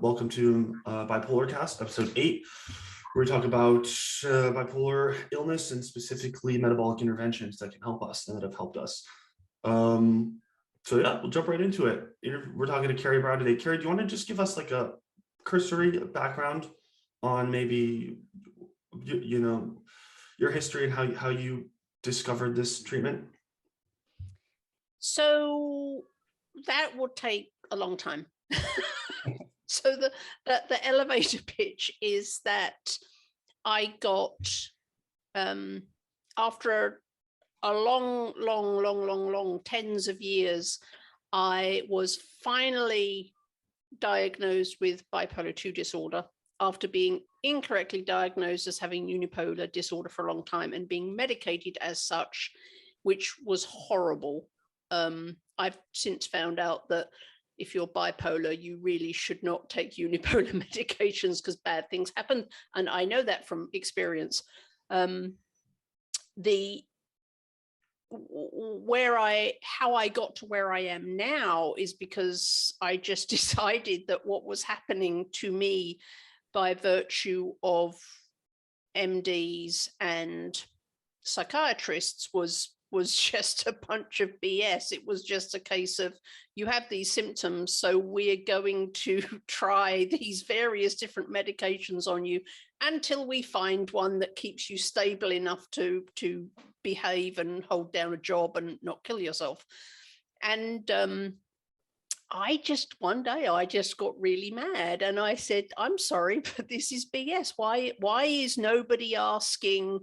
Welcome to Bipolarcast, episode 8. We're talking about bipolar illness and specifically metabolic interventions that can help us and that have helped us. So yeah, we'll jump right into it. We're talking to Carrie Brown today. Carrie, do you want to just give us like a cursory background on maybe, you know, your history and how you discovered this treatment? So that would take a long time. So the elevator pitch is that I got, after a long tens of years, I was finally diagnosed with bipolar 2 disorder after being incorrectly diagnosed as having unipolar disorder for a long time and being medicated as such, which was horrible. I've since found out that if you're bipolar, you really should not take unipolar medications because bad things happen. And I know that from experience. How I got to where I am now is because I just decided that what was happening to me by virtue of MDs and psychiatrists was just a bunch of BS. It was just a case of, you have these symptoms, so we're going to try these various different medications on you until we find one that keeps you stable enough to behave and hold down a job and not kill yourself. And one day I just got really mad and I said, I'm sorry, but this is BS. Why is nobody asking,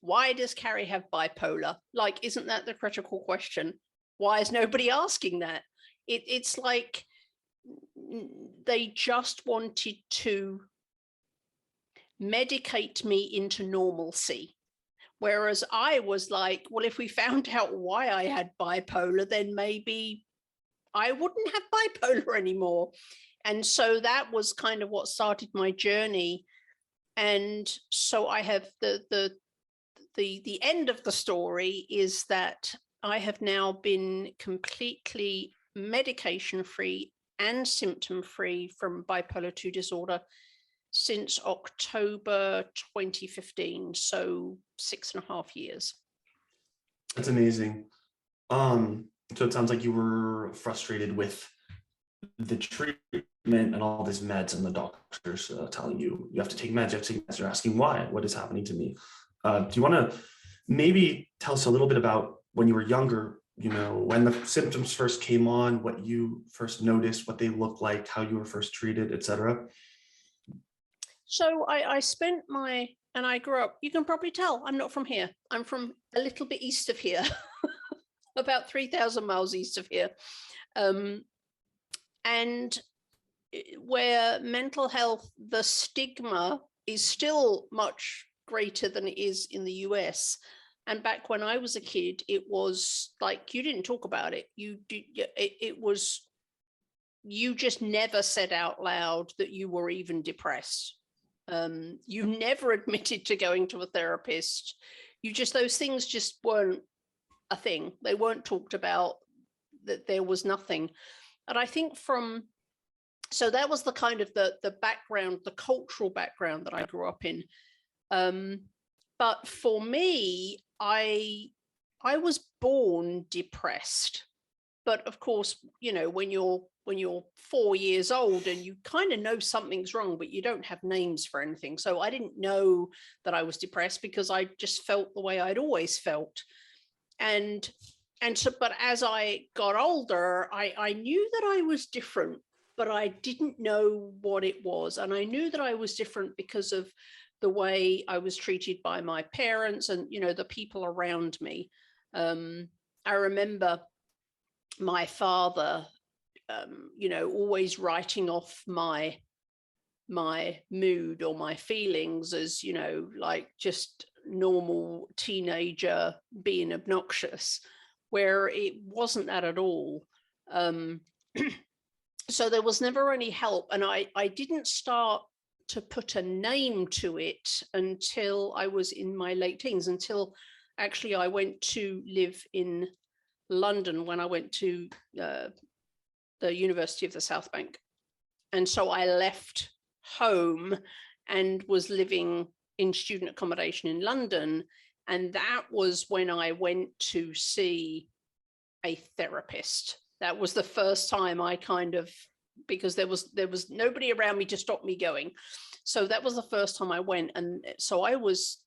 why does Carrie have bipolar? Like, isn't that the critical question? Why is nobody asking that? It's like they just wanted to medicate me into normalcy. Whereas I was like, well, if we found out why I had bipolar, then maybe I wouldn't have bipolar anymore. And so that was kind of what started my journey. And so I have the end of the story is that I have now been completely medication-free and symptom-free from bipolar 2 disorder since October 2015, so 6.5 years. That's amazing. So it sounds like you were frustrated with the treatment and all these meds and the doctors telling you have to take meds, You're asking why, what is happening to me? Do you want to maybe tell us a little bit about when you were younger, when the symptoms first came on, what you first noticed, what they looked like, how you were first treated, etc.? So I grew up, you can probably tell, I'm not from here. I'm from a little bit east of here, about 3,000 miles east of here. And where mental health, the stigma is still much greater than it is in the US. And back when I was a kid, it was like, you didn't talk about it. You just never said out loud that you were even depressed. You never admitted to going to a therapist. Those things just weren't a thing. They weren't talked about, that there was nothing. And I think so that was the kind of the background, the cultural background that I grew up in. But for me, I was born depressed. But of course, when you're 4 years old and you kind of know something's wrong, but you don't have names for anything. So I didn't know that I was depressed because I just felt the way I'd always felt. But as I got older, I knew that I was different, but I didn't know what it was. And I knew that I was different because of the way I was treated by my parents and, the people around me. I remember my father, always writing off my mood or my feelings as, like just normal teenager being obnoxious, where it wasn't that at all. So there was never any help. And I didn't start to put a name to it until I was in my late teens, until actually I went to live in London when I went to the University of the South Bank. And so I left home and was living in student accommodation in London. And that was when I went to see a therapist. That was the first time I because there was nobody around me to stop me going. So that was the first time I went. And so I was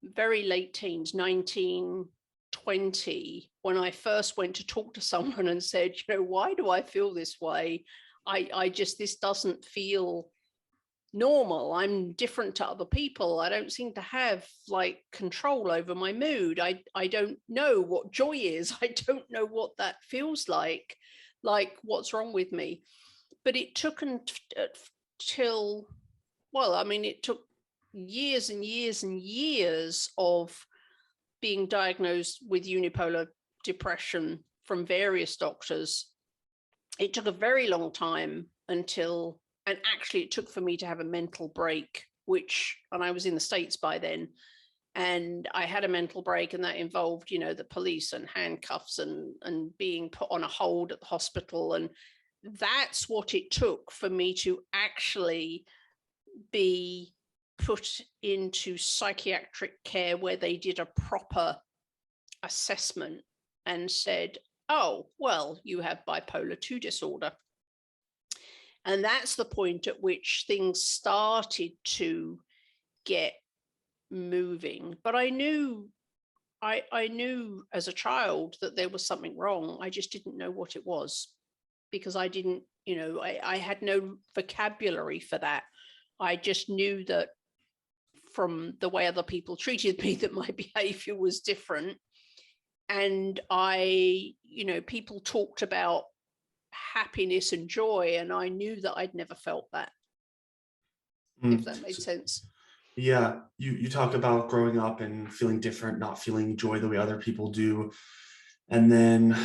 very late teens, 19, 20, when I first went to talk to someone and said, why do I feel this way? This doesn't feel normal. I'm different to other people. I don't seem to have like control over my mood. I don't know what joy is. I don't know what that feels like what's wrong with me. But it took until, it took years and years and years of being diagnosed with unipolar depression from various doctors. It took a very long time and actually it took for me to have a mental break, and I was in the States by then, and I had a mental break, and that involved, the police and handcuffs and being put on a hold at the hospital. And that's what it took for me to actually be put into psychiatric care, where they did a proper assessment and said, oh, well, you have bipolar 2 disorder. And that's the point at which things started to get moving. But I knew as a child that there was something wrong. I just didn't know what it was, because I didn't, I had no vocabulary for that. I just knew that from the way other people treated me, that my behavior was different. And people talked about happiness and joy, and I knew that I'd never felt that, if that made sense. Yeah, you talk about growing up and feeling different, not feeling joy the way other people do, and then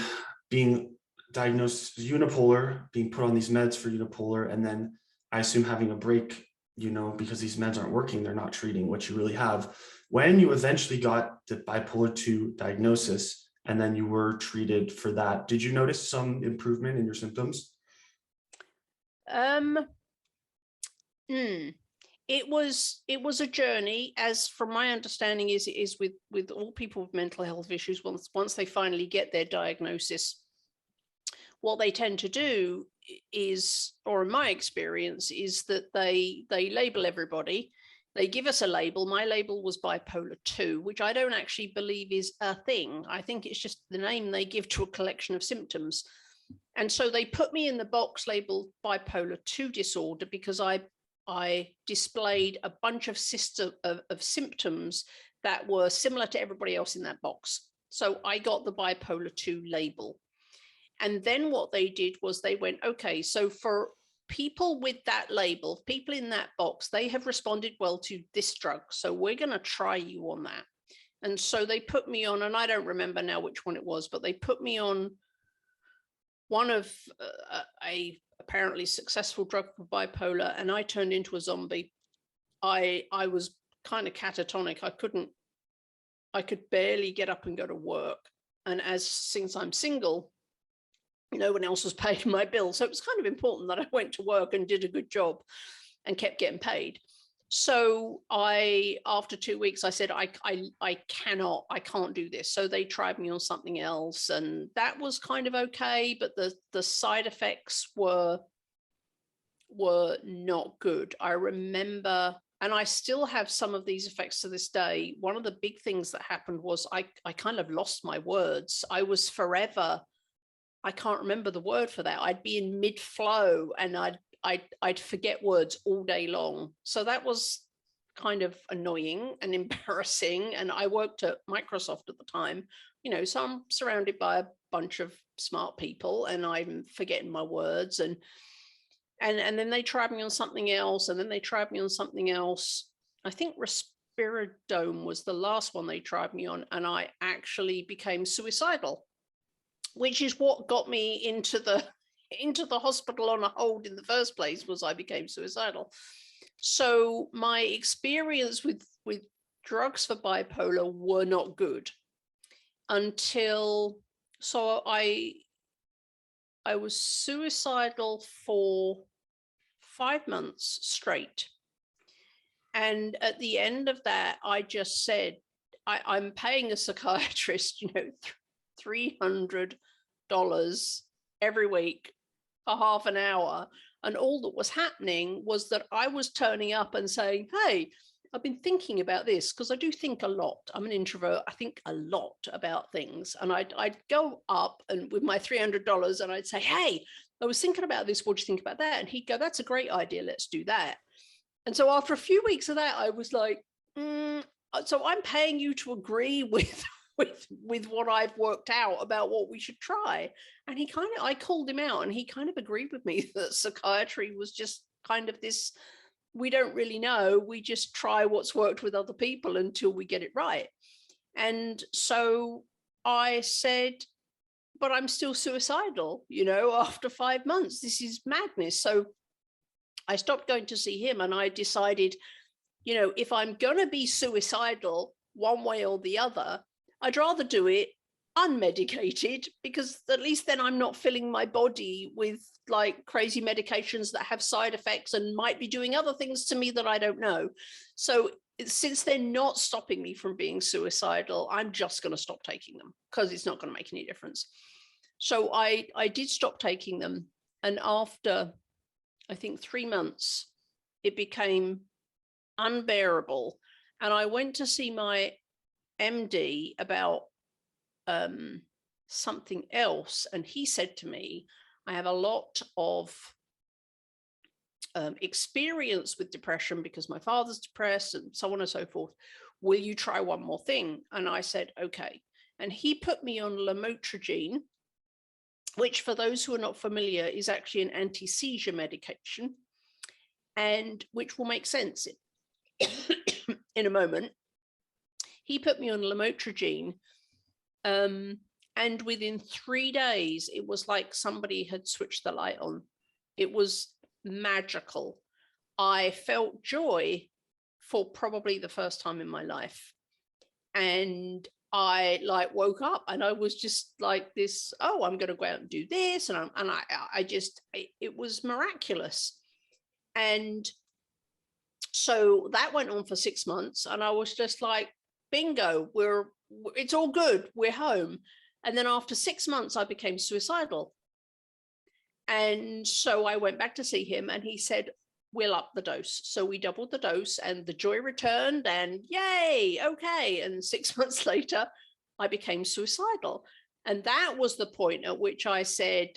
being diagnosed unipolar, being put on these meds for unipolar, and then I assume having a break, because these meds aren't working, they're not treating what you really have. When you eventually got the bipolar 2 diagnosis and then you were treated for that, did you notice some improvement in your symptoms? It was a journey, as from my understanding is with all people with mental health issues. Once they finally get their diagnosis, what they tend to do is, or in my experience, is that they label everybody. They give us a label. My label was bipolar 2, which I don't actually believe is a thing. I think it's just the name they give to a collection of symptoms. And so they put me in the box labeled bipolar 2 disorder because I displayed a bunch of symptoms that were similar to everybody else in that box. So I got the bipolar 2 label. And then what they did was they went, okay, so for people with that label, people in that box, they have responded well to this drug. So we're going to try you on that. And so they put me on, and I don't remember now which one it was, but they put me on one of a apparently successful drug for bipolar, and I turned into a zombie. I was kind of catatonic. I could barely get up and go to work. And since I'm single, no one else was paying my bill. So it was kind of important that I went to work and did a good job and kept getting paid. So after 2 weeks, I said, I can't do this. So they tried me on something else, and that was kind of okay. But the side effects were not good. I remember, and I still have some of these effects to this day. One of the big things that happened was I kind of lost my words. I was forever, I can't remember the word for that. I'd be in mid-flow and I'd forget words all day long. So that was kind of annoying and embarrassing. And I worked at Microsoft at the time, so I'm surrounded by a bunch of smart people and I'm forgetting my words. And then they tried me on something else. And then they tried me on something else. I think risperidone was the last one they tried me on. And I actually became suicidal, which is what got me into the hospital on a hold in the first place. Was I became suicidal. So my experience with drugs for bipolar were not good until, so I was suicidal for 5 months straight. And at the end of that, I just said, I'm paying a psychiatrist, $300 every week for half an hour. And all that was happening was that I was turning up and saying, hey, I've been thinking about this, because I do think a lot. I'm an introvert. I think a lot about things. And I'd go up and with my $300 and I'd say, hey, I was thinking about this. What do you think about that? And he'd go, that's a great idea. Let's do that. And so after a few weeks of that, I was like, so I'm paying you to agree with what I've worked out about what we should try. And I called him out, and he kind of agreed with me that psychiatry was just kind of this, we don't really know. We just try what's worked with other people until we get it right. And so I said, but I'm still suicidal, after 5 months. This is madness. So I stopped going to see him, and I decided, if I'm going to be suicidal one way or the other, I'd rather do it unmedicated, because at least then I'm not filling my body with like crazy medications that have side effects and might be doing other things to me that I don't know. So since they're not stopping me from being suicidal, I'm just going to stop taking them, because it's not going to make any difference. So I did stop taking them. And after, I think 3 months, it became unbearable. And I went to see my MD about something else. And he said to me, I have a lot of experience with depression because my father's depressed and so on and so forth. Will you try one more thing? And I said, okay. And he put me on lamotrigine, which, for those who are not familiar, is actually an anti-seizure medication, and which will make sense in a moment. He put me on lamotrigine, and within 3 days, it was like somebody had switched the light on. It was magical. I felt joy for probably the first time in my life. And I woke up and I was just like this, oh, I'm going to go out and do this. And it was miraculous. And so that went on for 6 months, and I was just like, bingo, it's all good. We're home. And then after 6 months, I became suicidal. And so I went back to see him, and he said, we'll up the dose. So we doubled the dose, and the joy returned, and yay, okay. And 6 months later, I became suicidal. And that was the point at which I said,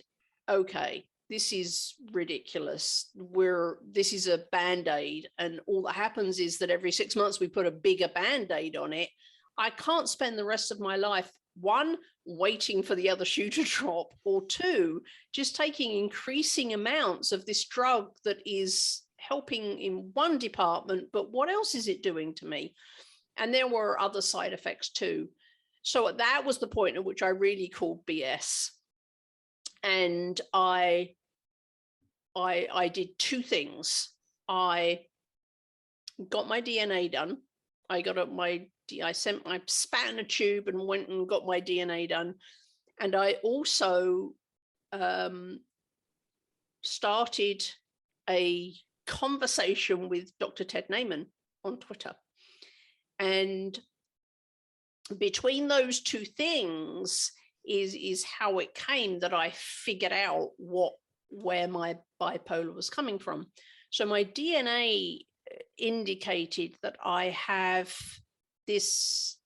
okay, this is ridiculous. This is a Band-Aid. And all that happens is that every 6 months we put a bigger Band-Aid on it. I can't spend the rest of my life, one, waiting for the other shoe to drop, or two, just taking increasing amounts of this drug that is helping in one department, but what else is it doing to me? And there were other side effects too. So that was the point at which I really called BS. And I did two things. I got my DNA done. I spat in a tube and went and got my DNA done. And I also started a conversation with Dr. Ted Naiman on Twitter. And between those two things is how it came that I figured out where my bipolar was coming from. So my DNA indicated that I have this,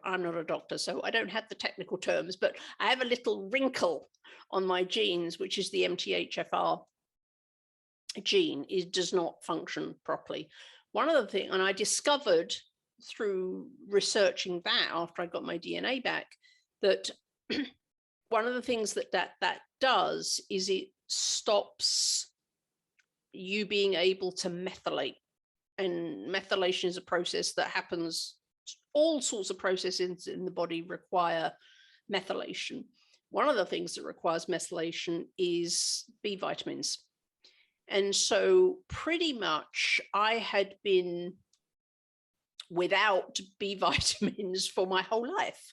I'm not a doctor, so I don't have the technical terms, but I have a little wrinkle on my genes, which is the MTHFR gene. It does not function properly. One of the things, and I discovered through researching that after I got my DNA back, that one of the things that does is it stops you being able to methylate. And methylation is a process that happens, all sorts of processes in the body require methylation. One of the things that requires methylation is B vitamins. And so pretty much I had been without B vitamins for my whole life.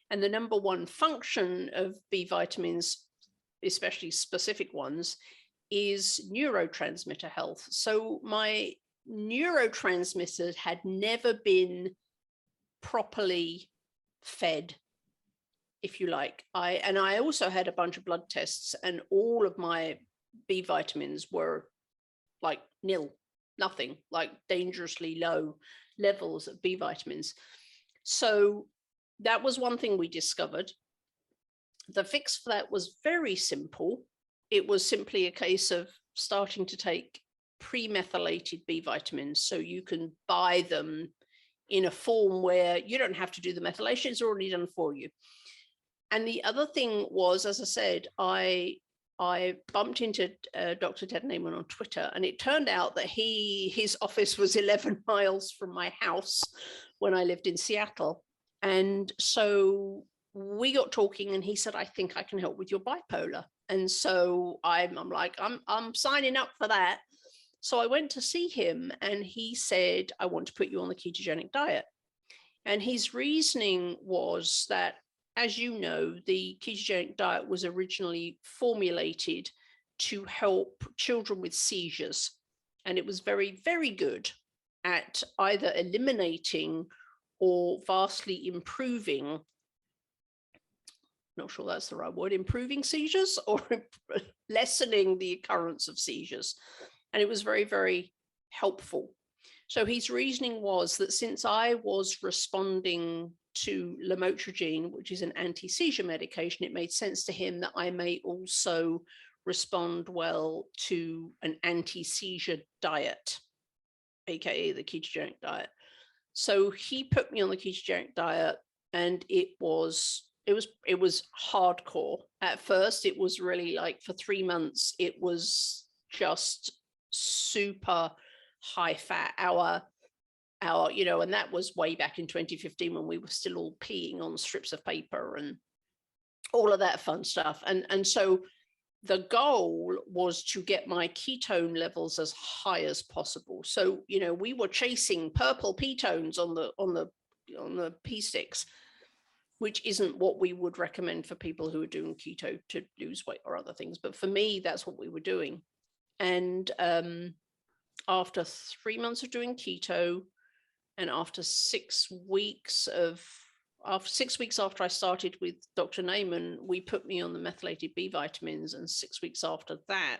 And the number one function of B vitamins, especially specific ones, is neurotransmitter health. So my neurotransmitters had never been properly fed, if you like. I also had a bunch of blood tests, and all of my B vitamins were like nil, nothing, like dangerously low levels of B vitamins. So that was one thing we discovered. The fix for that was very simple. It was simply a case of starting to take pre-methylated B vitamins. So you can buy them in a form where you don't have to do the methylation, it's already done for you. And the other thing was, as I said, I bumped into Dr. Ted Naiman on Twitter, and it turned out that his office was 11 miles from my house when I lived in Seattle. And so we got talking, and he said, I think I can help with your bipolar. And so I'm like, I'm signing up for that. So I went to see him, and he said, I want to put you on the ketogenic diet. And his reasoning was that, as you know, the ketogenic diet was originally formulated to help children with seizures. And it was very, very good at either eliminating or vastly improving, not sure that's the right word, improving seizures or lessening the occurrence of seizures. And it was very, very helpful. So his reasoning was that since I was responding to lamotrigine, which is an anti-seizure medication, it made sense to him that I may also respond well to an anti-seizure diet, aka the ketogenic diet. So he put me on the ketogenic diet, and it was hardcore. At first, it was really like, for 3 months, it was just super high fat, our, and that was way back in 2015 when we were still all peeing on strips of paper and all of that fun stuff. And so the goal was to get my ketone levels as high as possible. So, we were chasing purple ketones on the P sticks, which isn't what we would recommend for people who are doing keto to lose weight or other things. But for me, that's what we were doing. And after 3 months of doing keto, and after 6 weeks after I started with Dr. Naiman, we put me on the methylated B vitamins. And 6 weeks after that,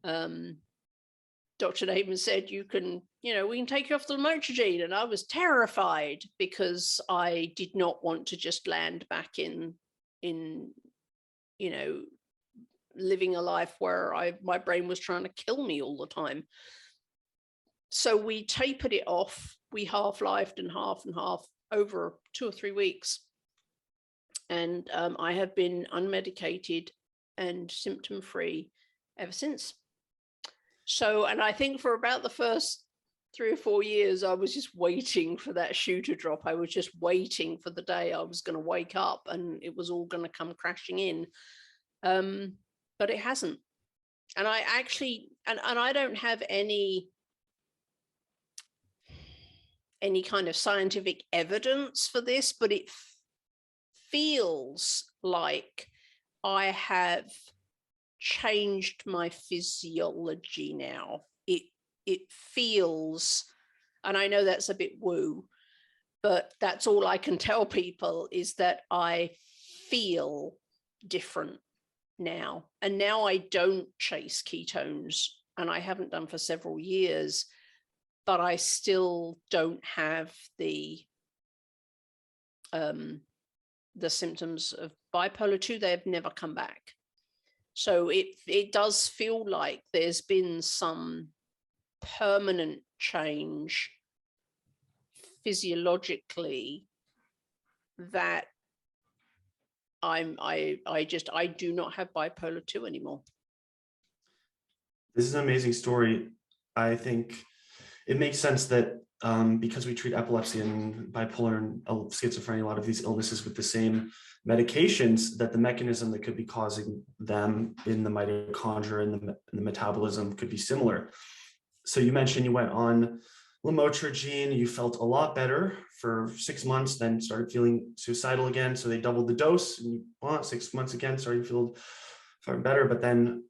Dr. Naiman said, we can take you off the lamotrigine. And I was terrified because I did not want to just land back in living a life where my brain was trying to kill me all the time. So we tapered it off. We half-lifed and half over 2 or 3 weeks. And I have been unmedicated and symptom-free ever since. So, and I think for about the first 3 or 4 years, I was just waiting for that shoe to drop. I was just waiting for the day I was going to wake up and it was all going to come crashing in. But it hasn't. And I actually, and I don't have any kind of scientific evidence for this, but it feels like I have changed my physiology now. It feels, and I know that's a bit woo, but that's all I can tell people, is that I feel different now. And now I don't chase ketones, and I haven't done for several years, but I still don't have the symptoms of bipolar 2. They have never come back. So it does feel like there's been some permanent change physiologically that I do not have bipolar 2 anymore. This is an amazing story. I think it makes sense that because we treat epilepsy and bipolar and schizophrenia, a lot of these illnesses with the same medications, that the mechanism that could be causing them in the mitochondria and the metabolism could be similar. So you mentioned you went on lamotrigine, you felt a lot better for 6 months, then started feeling suicidal again. So they doubled the dose, and 6 months again, started feeling better. But then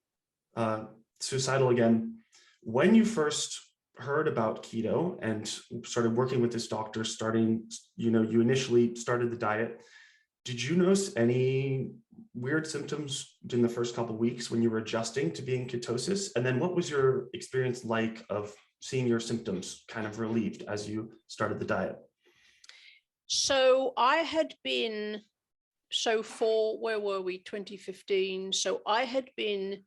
suicidal again. When you first heard about keto and started working with this doctor, you initially started the diet, did you notice any weird symptoms in the first couple of weeks when you were adjusting to being ketosis? And then what was your experience like of seeing your symptoms kind of relieved as you started the diet? So I had been, where were we, 2015? So I'd been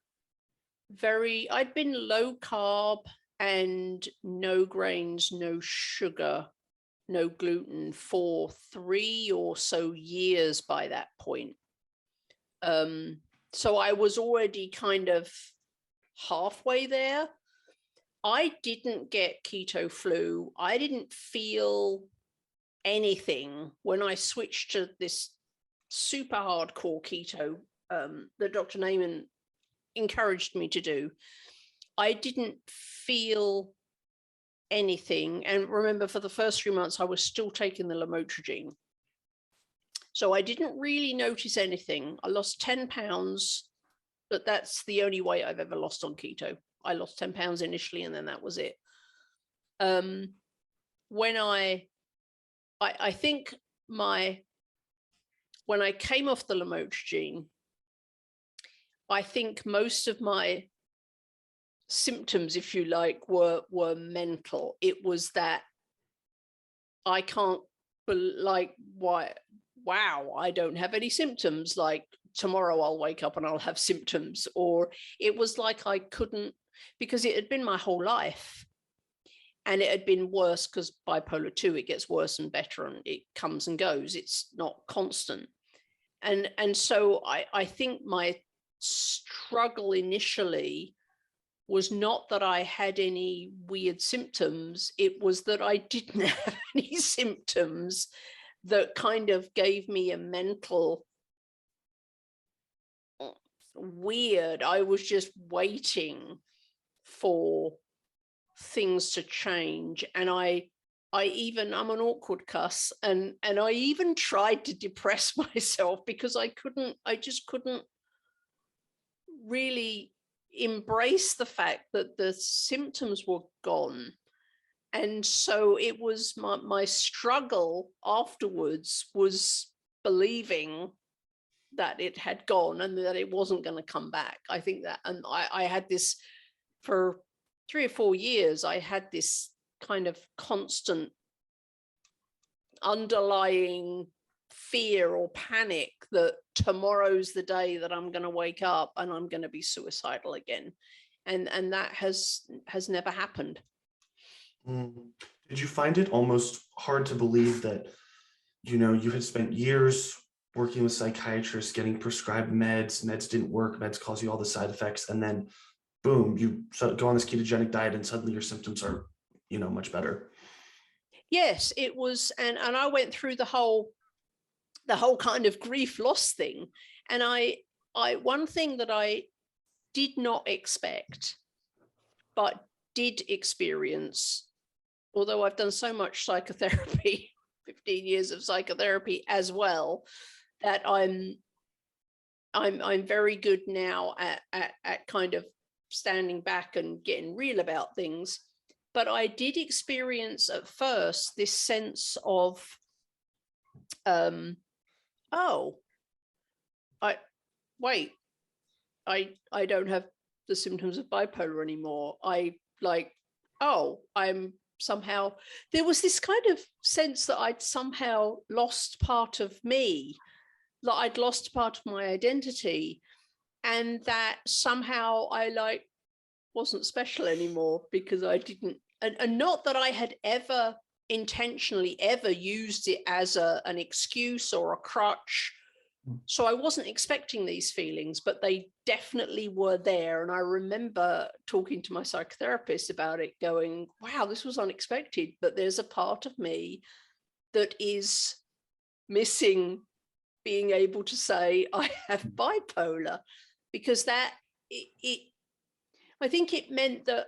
low carb and no grains, no sugar, no gluten for 3 or so years by that point. So I was already kind of halfway there. I didn't get keto flu. I didn't feel anything when I switched to this super hardcore keto that Dr. Naiman encouraged me to do. I didn't feel anything. And remember, for the first 3 months, I was still taking the lamotrigine. So I didn't really notice anything. I lost 10 pounds, but that's the only weight I've ever lost on keto. I lost 10 pounds initially, and then that was it. When I think when I came off the lamotrigine, I think most of my symptoms, if you like, were mental. It was that I can't, wow, I don't have any symptoms. Like tomorrow I'll wake up and I'll have symptoms. Or it was like I couldn't, because it had been my whole life. And it had been worse because bipolar 2, it gets worse and better and it comes and goes. It's not constant. And so I think my struggle initially was not that I had any weird symptoms. It was that I didn't have any symptoms that kind of gave me a mental weird. I was just waiting for things to change. And I'm an awkward cuss. And I even tried to depress myself because I just couldn't really embrace the fact that the symptoms were gone. And so it was my struggle afterwards was believing that it had gone and that it wasn't going to come back. I think that, and I had this for 3 or 4 years, I had this kind of constant underlying fear or panic that tomorrow's the day that I'm going to wake up and I'm going to be suicidal again. And that has never happened. Did you find it almost hard to believe that, you had spent years working with psychiatrists, getting prescribed meds didn't work, meds cause you all the side effects, and then boom, you go on this ketogenic diet and suddenly your symptoms are, much better? Yes, it was. And I went through the whole kind of grief loss thing. And I one thing that I did not expect, but did experience, although I've done so much psychotherapy, 15 years of psychotherapy as well, that I'm very good now at kind of standing back and getting real about things. But I did experience at first this sense of, I don't have the symptoms of bipolar anymore. I'm somehow, there was this kind of sense that I'd somehow lost part of me, that I'd lost part of my identity, and that somehow I wasn't special anymore because I didn't, and not that I had ever intentionally ever used it as an excuse or a crutch. So I wasn't expecting these feelings, but they definitely were there. And I remember talking to my psychotherapist about it, going, wow, this was unexpected, but there's a part of me that is missing being able to say I have bipolar, because that I think it meant that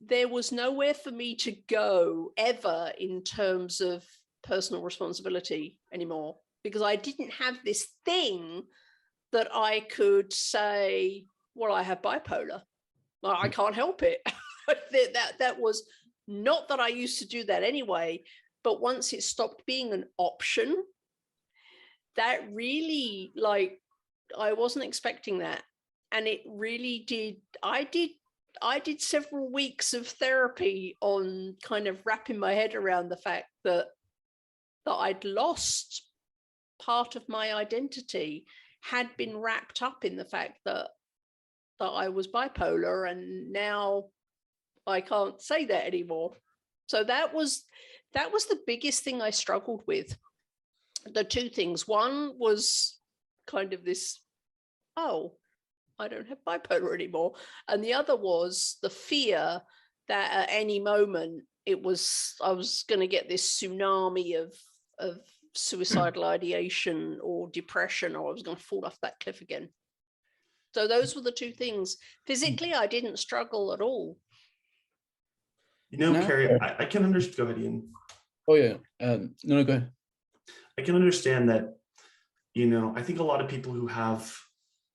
there was nowhere for me to go ever in terms of personal responsibility anymore, because I didn't have this thing that I could say, well, I have bipolar. Well, I can't help it. that was not that I used to do that anyway, but once it stopped being an option, that really, like, I wasn't expecting that. And it really did. I did several weeks of therapy on kind of wrapping my head around the fact that I'd lost part of my identity, had been wrapped up in the fact that I was bipolar, and now I can't say that anymore. So that was the biggest thing I struggled with. The two things. One was kind of this, oh, I don't have bipolar anymore. And the other was the fear that at any moment I was going to get this tsunami of suicidal ideation or depression, or I was going to fall off that cliff again. So those were the two things. Physically, I didn't struggle at all. Carrie, I can understand. Go ahead, Ian. Oh yeah. No, go ahead. I can understand that, I think a lot of people who have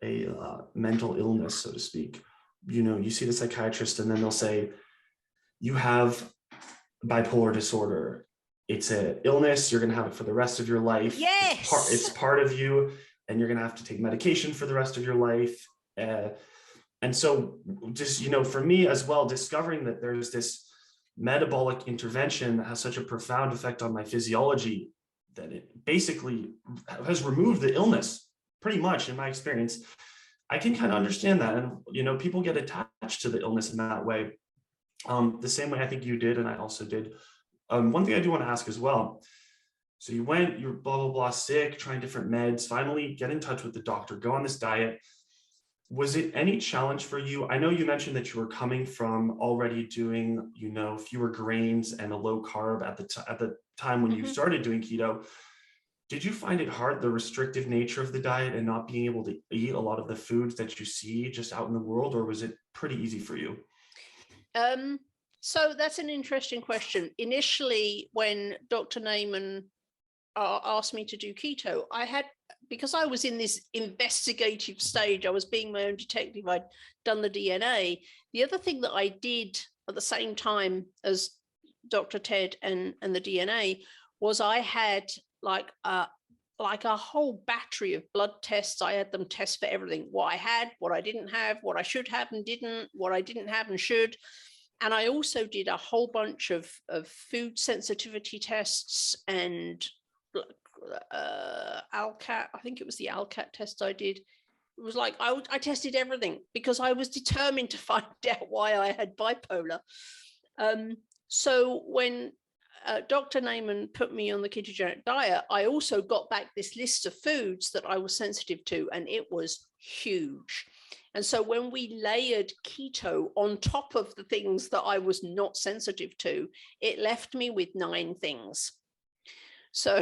a mental illness, so to speak, you see the psychiatrist and then they'll say, you have bipolar disorder. It's an illness. You're going to have it for the rest of your life. Yes. It's part of you, and you're going to have to take medication for the rest of your life. And so just, for me as well, discovering that there's this metabolic intervention that has such a profound effect on my physiology that it basically has removed the illness pretty much in my experience. I can kind of understand that. And, people get attached to the illness in that way. The same way I think you did. And I also did. One thing I do want to ask as well. So you're blah, blah, blah, sick, trying different meds, finally get in touch with the doctor, go on this diet. Was it any challenge for you? I know you mentioned that you were coming from already doing, fewer grains and a low carb at the time when you started doing keto. Did you find it hard, the restrictive nature of the diet and not being able to eat a lot of the foods that you see just out in the world, or was it pretty easy for you? So that's an interesting question. Initially, when Dr. Naiman asked me to do keto, because I was in this investigative stage, I was being my own detective, I'd done the DNA. The other thing that I did at the same time as Dr. Ted and the DNA was I had like a whole battery of blood tests. I had them test for everything, what I had, what I didn't have, what I should have and didn't, what I didn't have and should. And I also did a whole bunch of food sensitivity tests and ALCAT. I think it was the ALCAT test I did. It was like I tested everything because I was determined to find out why I had bipolar. So when Dr. Naiman put me on the ketogenic diet, I also got back this list of foods that I was sensitive to, and it was huge. And so when we layered keto on top of the things that I was not sensitive to, it left me with 9 things. So,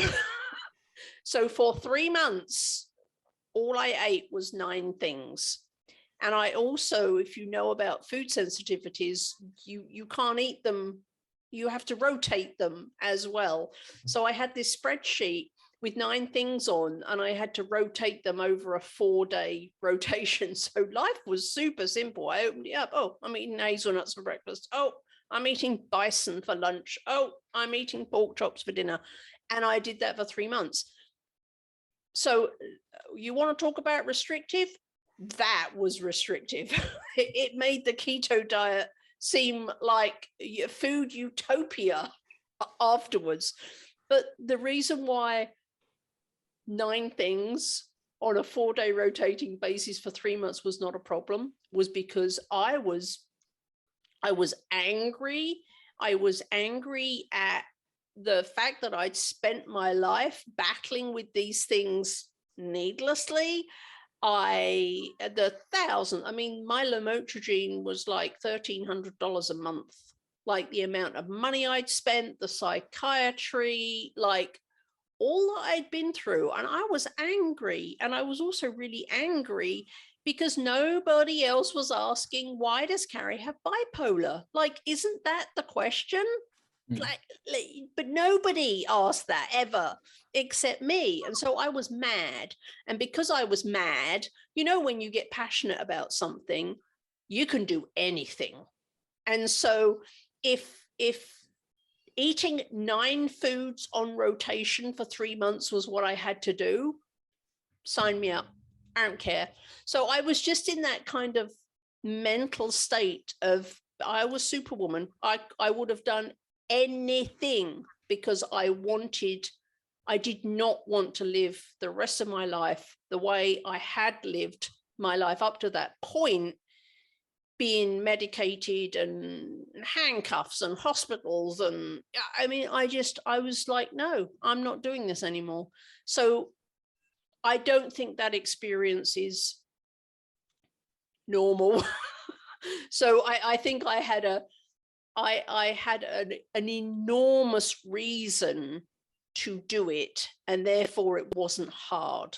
so for 3 months, all I ate was 9 things. And I also, if you know about food sensitivities, you can't eat them. You have to rotate them as well. So I had this spreadsheet with 9 things on, and I had to rotate them over a 4-day rotation. So life was super simple. I opened it up. Oh, I'm eating hazelnuts for breakfast. Oh, I'm eating bison for lunch. Oh, I'm eating pork chops for dinner. And I did that for 3 months. So you want to talk about restrictive? That was restrictive. It made the keto diet seem like a food utopia afterwards. But the reason why 9 things on a 4-day rotating basis for 3 months was not a problem was because I was angry. I was angry at the fact that I'd spent my life battling with these things needlessly. My lamotrigine was like $1,300 a month, like the amount of money I'd spent, the psychiatry, like all that I'd been through. And I was angry. And I was also really angry because nobody else was asking, why does Carrie have bipolar? Like, isn't that the question? But nobody asked that ever except me. And so I was mad. And because I was mad, when you get passionate about something, you can do anything. And so if eating 9 foods on rotation for 3 months was what I had to do, sign me up. I don't care. So I was just in that kind of mental state of, I was Superwoman. I would have done anything because I did not want to live the rest of my life the way I had lived my life up to that point, being medicated and handcuffs and hospitals. And I mean, I was like, no, I'm not doing this anymore. So I don't think that experience is normal. So I think I had an enormous reason to do it, and therefore it wasn't hard.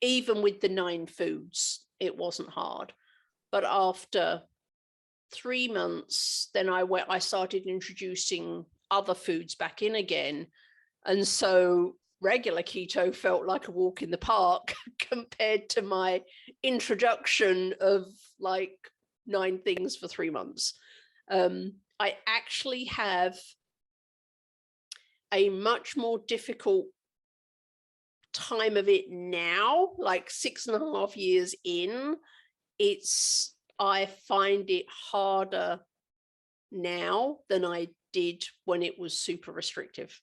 Even with the 9 foods, it wasn't hard. But after 3 months, then I started introducing other foods back in again. And so regular keto felt like a walk in the park compared to my introduction of like 9 things for 3 months. I actually have a much more difficult time of it now, like 6.5 years in. I find it harder now than I did when it was super restrictive.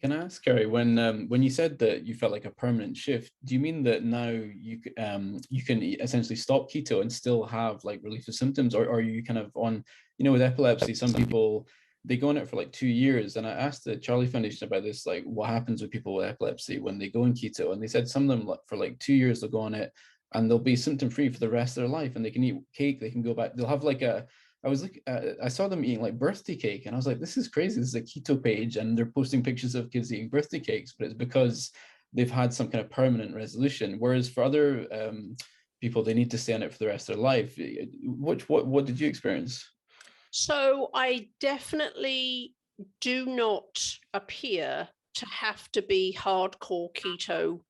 Can I ask, Carrie, when you said that you felt like a permanent shift, do you mean that now you can essentially stop keto and still have like relief of symptoms, or are you kind of on, with epilepsy, some people, they go on it for like 2 years, and I asked the Charlie Foundation about this, like what happens with people with epilepsy when they go on keto, and they said some of them for like 2 years they'll go on it and they'll be symptom free for the rest of their life, and they can eat cake, they can go back, they'll have like I saw them eating like birthday cake, and I was like, this is crazy. This is a keto page, and they're posting pictures of kids eating birthday cakes, but it's because they've had some kind of permanent resolution. Whereas for other people, they need to stay on it for the rest of their life. What did you experience? So I definitely do not appear to have to be hardcore keto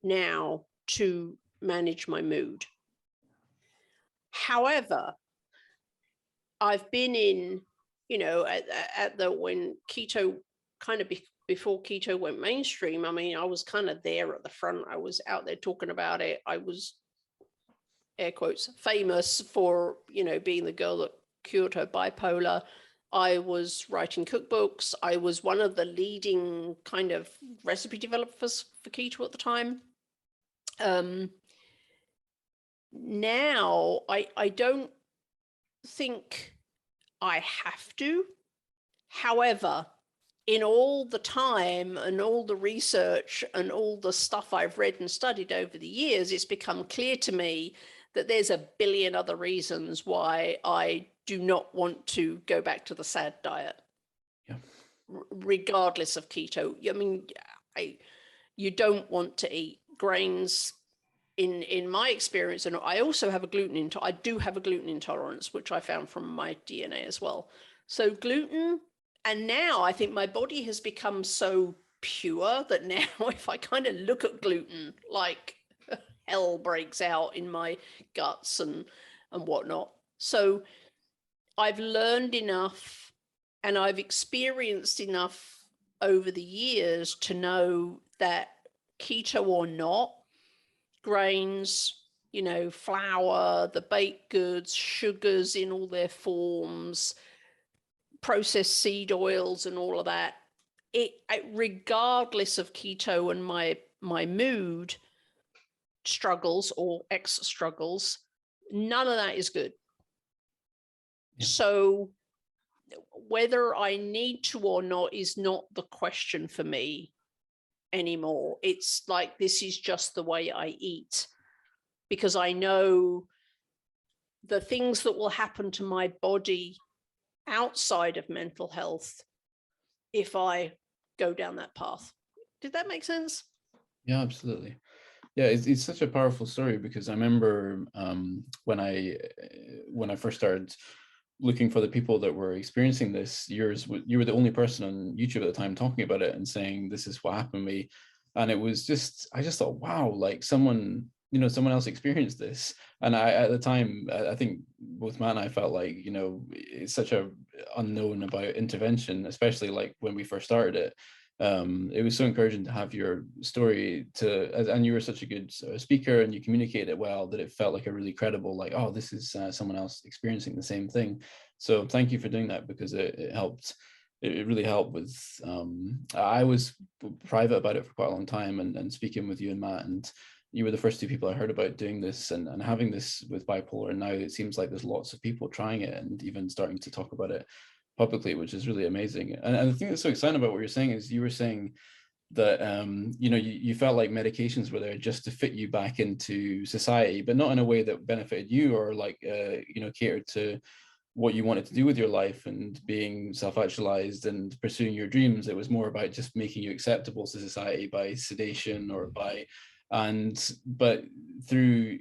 now to manage my mood. However, I've been in, at the when keto kind of before keto went mainstream. I mean, I was kind of there at the front. I was out there talking about it. I was, air quotes, famous for, being the girl that cured her bipolar. I was writing cookbooks. I was one of the leading kind of recipe developers for keto at the time. Now I don't think I have to. However, in all the time and all the research and all the stuff I've read and studied over the years, it's become clear to me that there's a billion other reasons why I do not want to go back to the SAD diet. Yeah. Regardless of keto. I mean, you don't want to eat grains. In my experience, and I also have I do have a gluten intolerance, which I found from my DNA as well. So gluten, and now I think my body has become so pure that now if I kind of look at gluten, like hell breaks out in my guts and whatnot. So I've learned enough and I've experienced enough over the years to know that keto or not, grains, flour, the baked goods, sugars in all their forms, processed seed oils and all of that, regardless of keto and my mood struggles or ex struggles, none of that is good. Yeah. So whether I need to or not is not the question for me anymore. It's like, this is just the way I eat, because I know the things that will happen to my body outside of mental health if I go down that path. Did that make sense? Yeah, absolutely. Yeah, it's such a powerful story, because I remember when I first started looking for the people that were experiencing this, you were the only person on YouTube at the time talking about it and saying, this is what happened to me. And it was just, I just thought, wow, like someone else experienced this. And at the time, I think both Matt and I felt like, it's such a unknown about intervention, especially like when we first started it. It was so encouraging to have your story and you were such a good speaker and you communicated it well, that it felt like a really credible, like, oh, this is someone else experiencing the same thing. So thank you for doing that, because it helped. It really helped with, I was private about it for quite a long time, and speaking with you and Matt, and you were the first two people I heard about doing this and having this with bipolar. And now it seems like there's lots of people trying it and even starting to talk about it publicly, which is really amazing. And the thing that's so exciting about what you're saying is you were saying that you felt like medications were there just to fit you back into society, but not in a way that benefited you or like catered to what you wanted to do with your life and being self-actualized and pursuing your dreams. It was more about just making you acceptable to society by sedation but through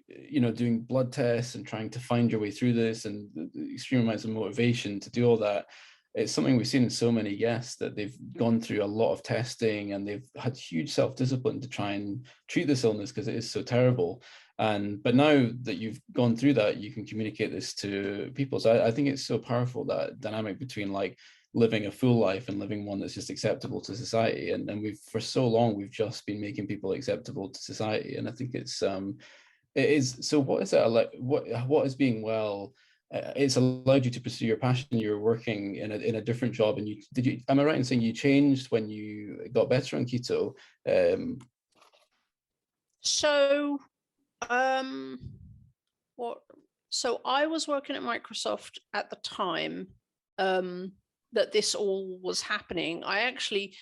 doing blood tests and trying to find your way through this and the extreme amounts of motivation to do all that. It's something we've seen in so many guests, that they've gone through a lot of testing and they've had huge self-discipline to try and treat this illness because it is so terrible. But now that you've gone through that, you can communicate this to people. So I think it's so powerful, that dynamic between like living a full life and living one that's just acceptable to society. And we've, for so long, we've just been making people acceptable to society. And I think it is. So what is that like? What is being well? It's allowed you to pursue your passion. You're working in a different job, and am I right in saying you changed when you got better on keto? So I was working at Microsoft at the time that this all was happening. I actually,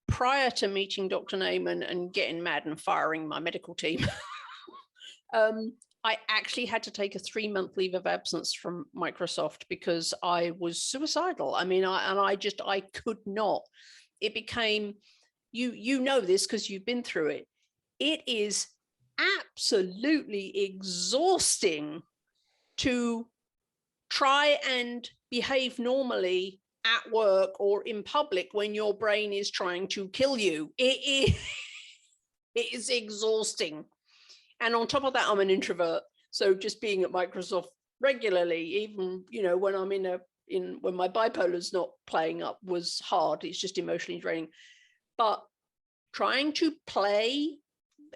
prior to meeting Dr. Naiman and getting mad and firing my medical team, I actually had to take a 3-month leave of absence from Microsoft because I was suicidal. I mean, I could not. It became, you know this because you've been through it. It is absolutely exhausting to try and behave normally at work or in public when your brain is trying to kill you. It is exhausting. And on top of that, I'm an introvert. So just being at Microsoft regularly, even, when I'm when my bipolar's not playing up, was hard. It's just emotionally draining. But trying to play,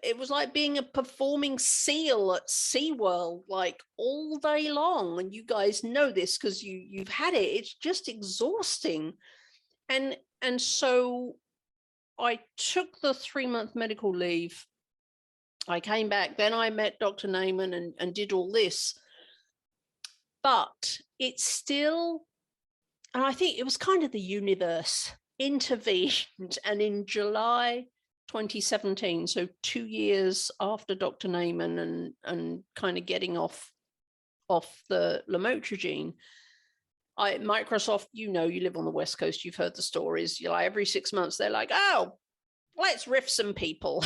it was like being a performing seal at SeaWorld, like all day long. And you guys know this because you've had it. It's just exhausting. And so I took the 3-month medical leave. I came back, then I met Dr. Naiman and did all this. But it's still, and I think it was kind of the universe intervened. And in July 2017, so 2 years after Dr. Naiman and kind of getting off the lamotrigine, Microsoft, you live on the West Coast, you've heard the stories. You're like, every 6 months, they're like, oh, let's riff some people.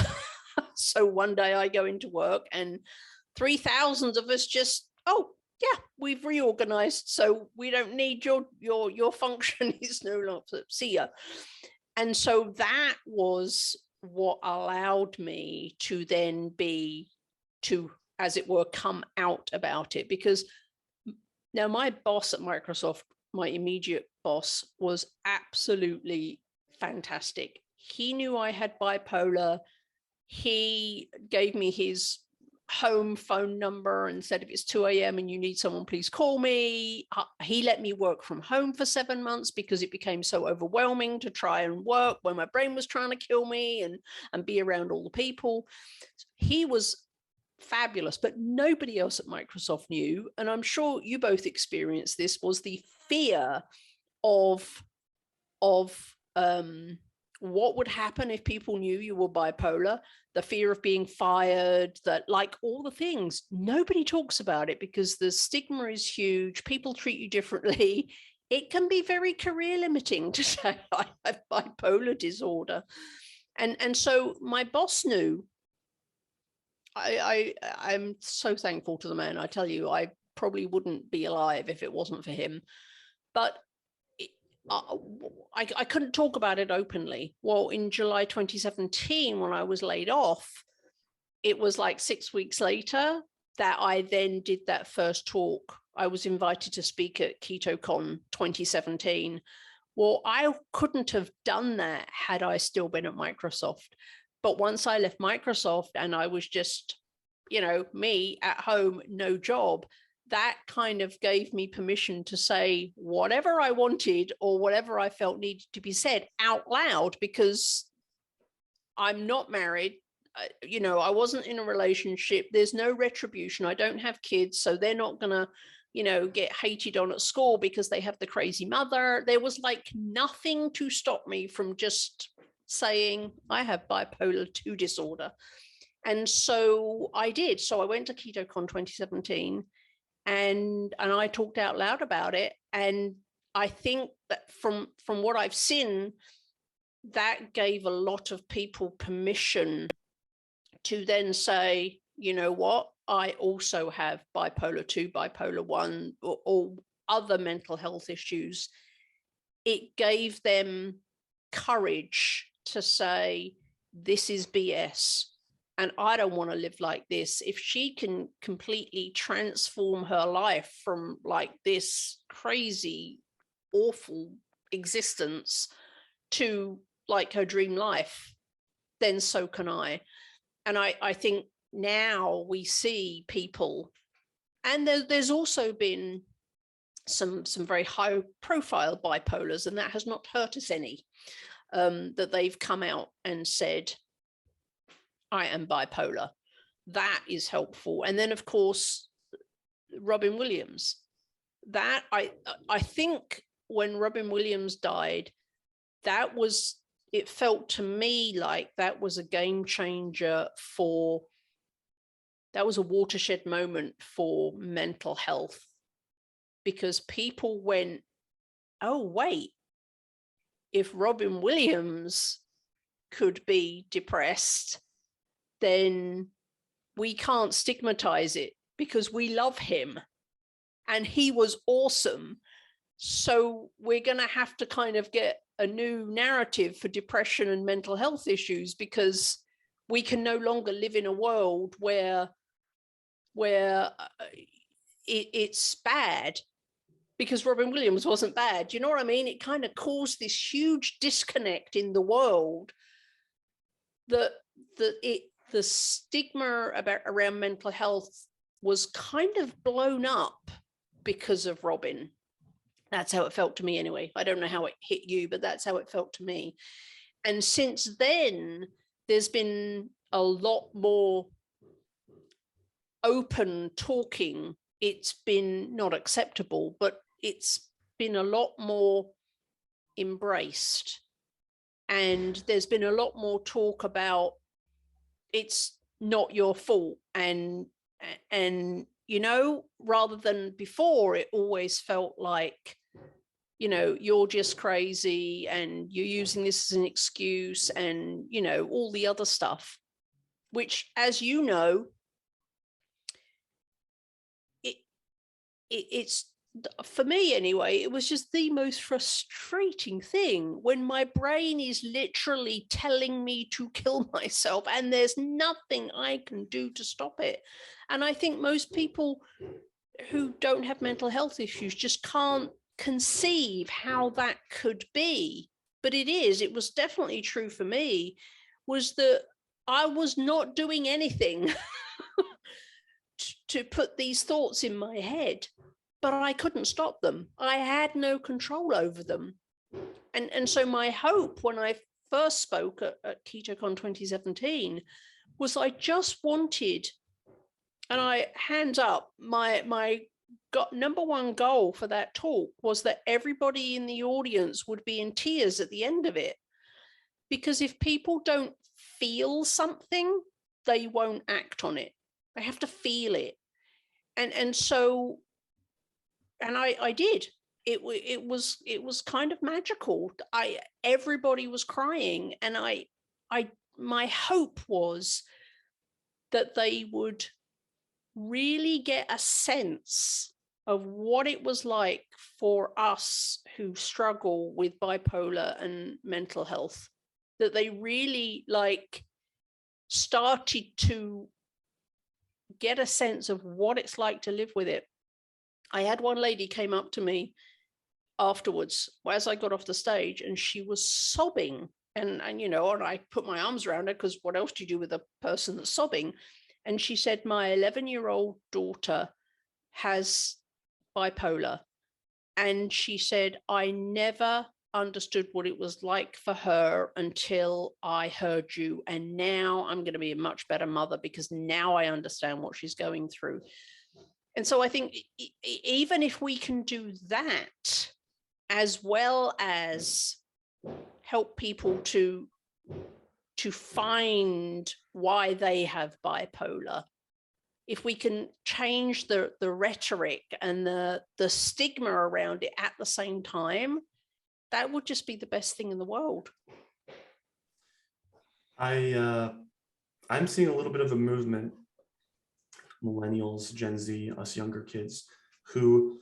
So one day I go into work and 3,000 of us just, oh yeah, we've reorganized, so we don't need your function is no longer, see ya. And so that was what allowed me to then as it were, come out about it. Because now my boss at Microsoft, my immediate boss, was absolutely fantastic. He knew I had bipolar. He gave me his home phone number and said, if it's 2 a.m. and you need someone, please call me. He let me work from home for 7 months because it became so overwhelming to try and work when my brain was trying to kill me and be around all the people. He was fabulous, but nobody else at Microsoft knew. And I'm sure you both experienced this, was the fear of what would happen if people knew you were bipolar, the fear of being fired, that, like, all the things. Nobody talks about it because the stigma is huge. People treat you differently. It can be very career limiting to say I have bipolar disorder. And so my boss knew. I'm so thankful to the man. I tell you, I probably wouldn't be alive if it wasn't for him. But I couldn't talk about it openly. Well, in July 2017, when I was laid off, it was like 6 weeks later that I then did that first talk. I was invited to speak at KetoCon 2017. Well, I couldn't have done that had I still been at Microsoft. But once I left Microsoft and I was just, me at home, no job, that kind of gave me permission to say whatever I wanted or whatever I felt needed to be said out loud, because I'm not married. I wasn't in a relationship. There's no retribution. I don't have kids, so they're not going to, get hated on at school because they have the crazy mother. There was like nothing to stop me from just saying I have bipolar 2 disorder. And so I did. So I went to KetoCon 2017 and I talked out loud about it. And I think that from what I've seen, that gave a lot of people permission to then say, you know what, I also have bipolar 2, bipolar 1, or other mental health issues. It gave them courage to say, this is BS. And I don't want to live like this. If she can completely transform her life from like this crazy, awful existence to like her dream life, then so can I. And I think now we see people, and there's also been some very high profile bipolars, and that has not hurt us any, that they've come out and said, I am bipolar. That is helpful. And then, of course, Robin Williams. That I think when Robin Williams died, it felt to me like that was a game changer that was a watershed moment for mental health, because people went, oh, wait, if Robin Williams could be depressed, then we can't stigmatize it because we love him and he was awesome. So we're going to have to kind of get a new narrative for depression and mental health issues, because we can no longer live in a world where it's bad because Robin Williams wasn't bad. You know what I mean? It kind of caused this huge disconnect in the world that the stigma around mental health was kind of blown up because of Robin. That's how it felt to me anyway. I don't know how it hit you, but that's how it felt to me. And since then, there's been a lot more open talking. It's been not acceptable, but it's been a lot more embraced. And there's been a lot more talk about it's not your fault. And rather than before, it always felt like, you're just crazy and you're using this as an excuse and, all the other stuff, which, as you know, it's, for me anyway, it was just the most frustrating thing when my brain is literally telling me to kill myself and there's nothing I can do to stop it. And I think most people who don't have mental health issues just can't conceive how that could be. But it was definitely true for me, was that I was not doing anything to put these thoughts in my head, but I couldn't stop them. I had no control over them. And so my hope when I first spoke at KetoCon 2017 was I just wanted, and I hands up, my number one goal for that talk was that everybody in the audience would be in tears at the end of it. Because if people don't feel something, they won't act on it. They have to feel it. And so, and I did. It was kind of magical. Everybody was crying, and my hope was that they would really get a sense of what it was like for us who struggle with bipolar and mental health, that they really like started to get a sense of what it's like to live with it. I had one lady came up to me afterwards as I got off the stage, and she was sobbing, and I put my arms around her, because what else do you do with a person that's sobbing? And she said, my 11-year-old daughter has bipolar, and she said, I never understood what it was like for her until I heard you, and now I'm going to be a much better mother because now I understand what she's going through. And so I think even if we can do that, as well as help people to find why they have bipolar, if we can change the rhetoric and the stigma around it at the same time, that would just be the best thing in the world. I'm seeing a little bit of a movement, millennials, Gen Z, us younger kids, who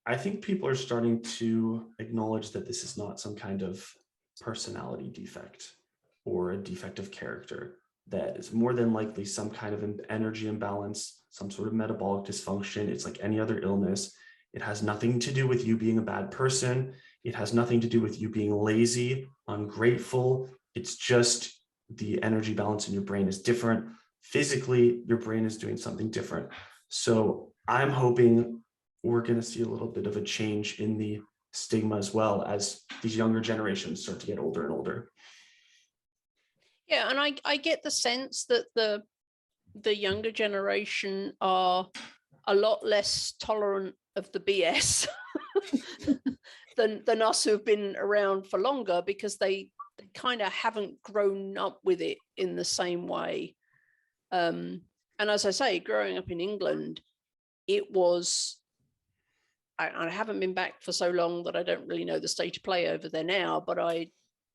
I think people are starting to acknowledge that this is not some kind of personality defect or a defect of character, that is more than likely some kind of energy imbalance, some sort of metabolic dysfunction. It's like any other illness. It has nothing to do with you being a bad person. It has nothing to do with you being lazy, ungrateful. It's just the energy balance in your brain is different. Physically, your brain is doing something different. So I'm hoping we're going to see a little bit of a change in the stigma as well as these younger generations start to get older and older. Yeah, and I get the sense that the younger generation are a lot less tolerant of the BS than us who've been around for longer, because they kind of haven't grown up with it in the same way. And as I say, growing up in England, it was, I haven't been back for so long that I don't really know the state of play over there now, but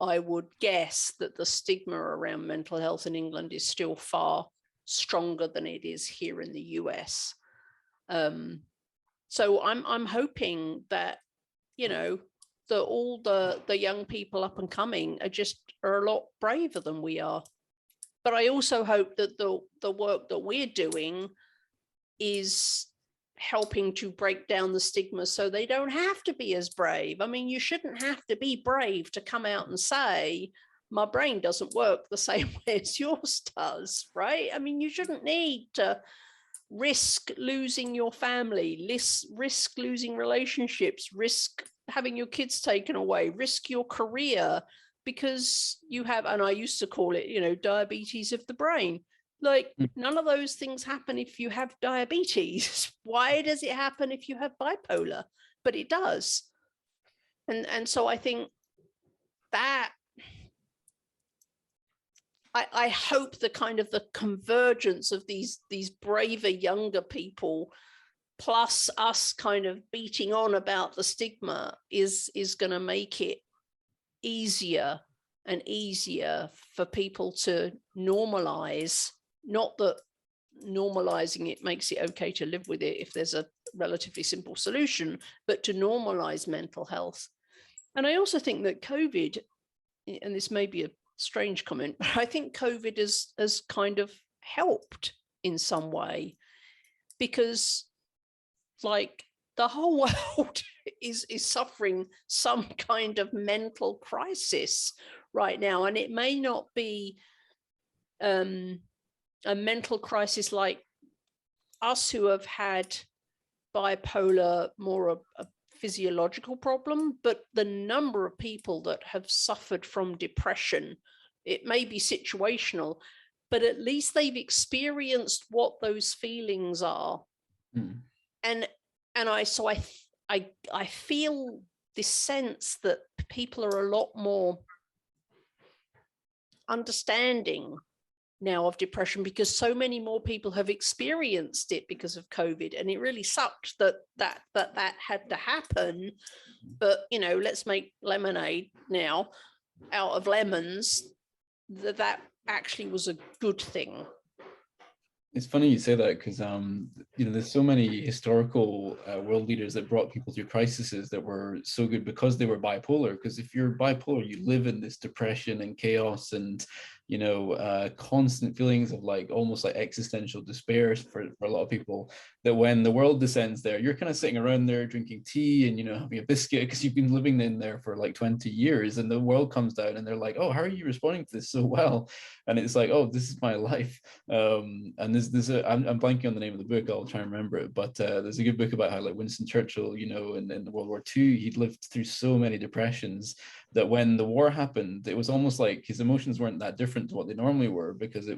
I would guess that the stigma around mental health in England is still far stronger than it is here in the US. So I'm hoping that, that all the young people up and coming are a lot braver than we are. But I also hope that the work that we're doing is helping to break down the stigma so they don't have to be as brave. I mean, you shouldn't have to be brave to come out and say, my brain doesn't work the same way as yours does, right? I mean, you shouldn't need to risk losing your family, risk losing relationships, risk having your kids taken away, risk your career because you have, and I used to call it, diabetes of the brain. Like, none of those things happen if you have diabetes. Why does it happen if you have bipolar? But it does. And so I think that I hope the kind of the convergence of these braver younger people plus us kind of beating on about the stigma is going to make it easier and easier for people to normalize. Not that normalizing it makes it okay to live with it if there's a relatively simple solution, but to normalize mental health. And I also think that COVID, and this may be a strange comment, but I think COVID has kind of helped in some way, because like the whole world is suffering some kind of mental crisis right now. And it may not be a mental crisis like us who have had bipolar, more a physiological problem, but the number of people that have suffered from depression, it may be situational, but at least they've experienced what those feelings are. And I feel this sense that people are a lot more understanding now of depression, because so many more people have experienced it because of COVID, and it really sucked that had to happen. But let's make lemonade now out of lemons. That actually was a good thing. It's funny you say that because there's so many historical world leaders that brought people through crises that were so good because they were bipolar. Because if you're bipolar, you live in this depression and chaos and constant feelings of like almost like existential despair for a lot of people. That when the world descends there, you're kind of sitting around there drinking tea and having a biscuit because you've been living in there for like 20 years, and the world comes down and they're like, oh, how are you responding to this so well? And it's like, oh, this is my life. And I'm blanking on the name of the book. I'll try and remember it. But there's a good book about how like Winston Churchill, in World War II, he'd lived through so many depressions that when the war happened, it was almost like his emotions weren't that different to what they normally were because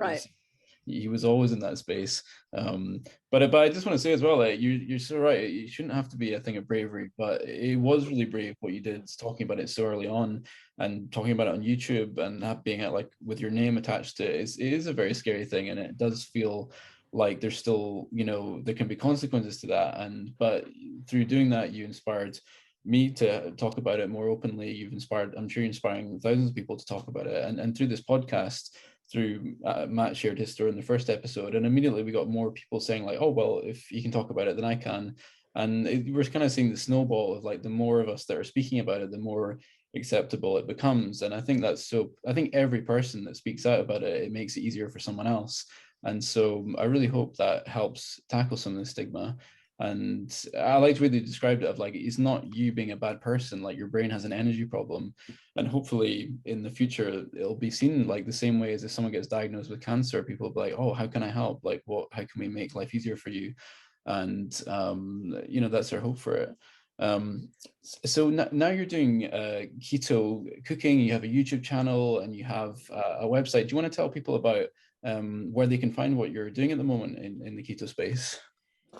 he was always in that space. But I just want to say as well, like, you're so right. It shouldn't have to be a thing of bravery, but it was really brave what you did, talking about it so early on and talking about it on YouTube and that being it like with your name attached to it is a very scary thing, and it does feel like there's still there can be consequences to that. But through doing that, you inspired me to talk about it more openly. I'm sure you're inspiring thousands of people to talk about it, and through this podcast, through Matt shared his story in the first episode, and immediately we got more people saying like, oh well, if you can talk about it then I can. And we're kind of seeing the snowball of like the more of us that are speaking about it, the more acceptable it becomes. And I think I think every person that speaks out about it, it makes it easier for someone else. And so I really hope that helps tackle some of the stigma. And I liked the way they described it of like, it's not you being a bad person, like your brain has an energy problem. And hopefully in the future, it'll be seen like the same way as if someone gets diagnosed with cancer, people will be like, oh, how can I help? Like, how can we make life easier for you? And, that's our hope for it. So now you're doing keto cooking, you have a YouTube channel and you have a website. Do you want to tell people about where they can find what you're doing at the moment in the keto space?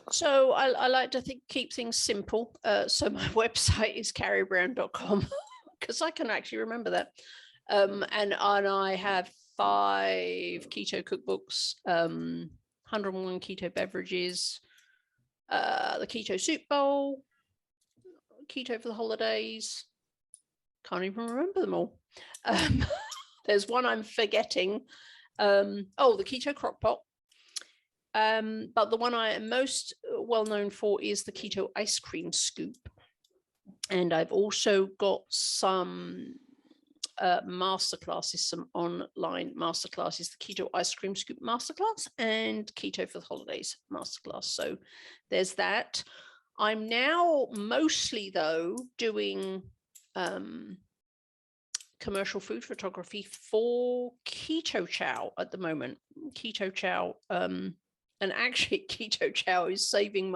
So I like to keep things simple. So my website is carriebrown.com because I can actually remember that. And I have 5 keto cookbooks, 101 keto beverages, the keto soup bowl, keto for the holidays. Can't even remember them all. There's one I'm forgetting. The keto crock pot. But the one I am most well known for is the keto ice cream scoop. And I've also got some masterclasses, some online masterclasses, the keto ice cream scoop masterclass and keto for the holidays masterclass. So there's that. I'm now mostly though doing commercial food photography for Keto Chow at the moment. Keto Chow, and actually Keto Chow is saving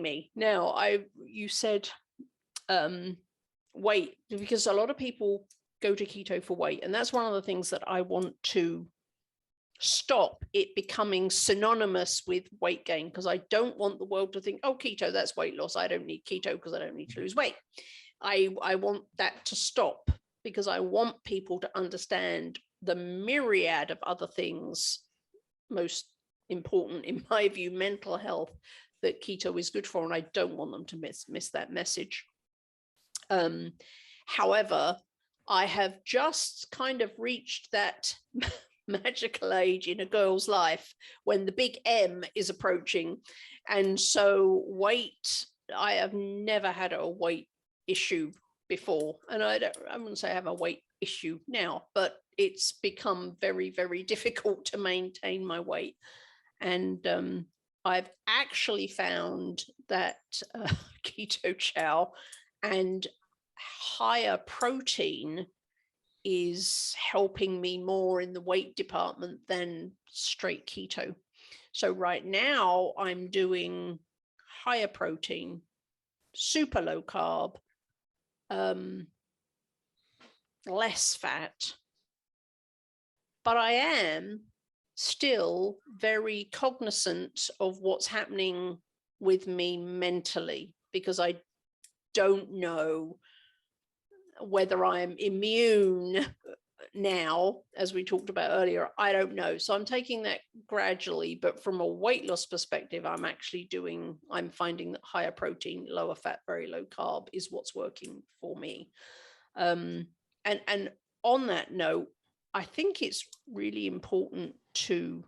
me. Now, you said weight, because a lot of people go to keto for weight, and that's one of the things that I want to stop it becoming synonymous with weight gain, because I don't want the world to think, oh, keto, that's weight loss. I don't need keto because I don't need to lose weight. I want that to stop, because I want people to understand the myriad of other things, most important in my view, mental health, that keto is good for, and I don't want them to miss that message. However, I have just kind of reached that magical age in a girl's life when the big M is approaching. And so weight, I have never had a weight issue before. And I wouldn't say I have a weight issue now, but it's become very, very difficult to maintain my weight. And I've actually found that Keto Chow and higher protein is helping me more in the weight department than straight keto. So right now I'm doing higher protein, super low carb, less fat, but I am still very cognizant of what's happening with me mentally, because I don't know whether I'm immune now, as we talked about earlier. I don't know. So I'm taking that gradually, but from a weight loss perspective, I'm finding that higher protein, lower fat, very low carb is what's working for me. And on that note, I think it's really important to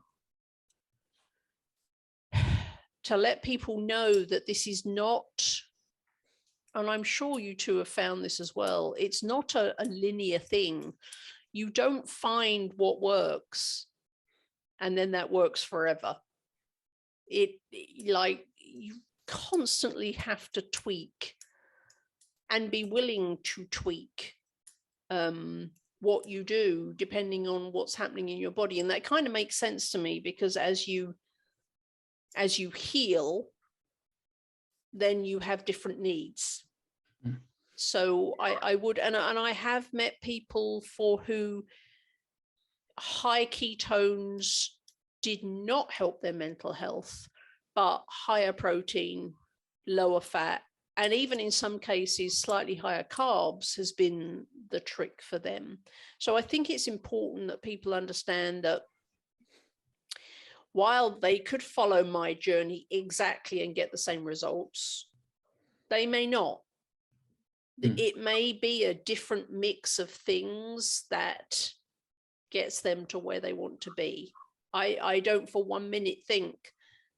to let people know that this is not, and I'm sure you two have found this as well, it's not a linear thing. You don't find what works and then that works forever. Like, you constantly have to tweak and be willing to tweak what you do depending on what's happening in your body. And that kind of makes sense to me, because as you heal, then you have different needs. So I would, and I have met people for who high ketones did not help their mental health, but higher protein, lower fat, and even in some cases, slightly higher carbs has been the trick for them. So I think it's important that people understand that while they could follow my journey exactly and get the same results, they may not. It may be a different mix of things that gets them to where they want to be. I don't for 1 minute think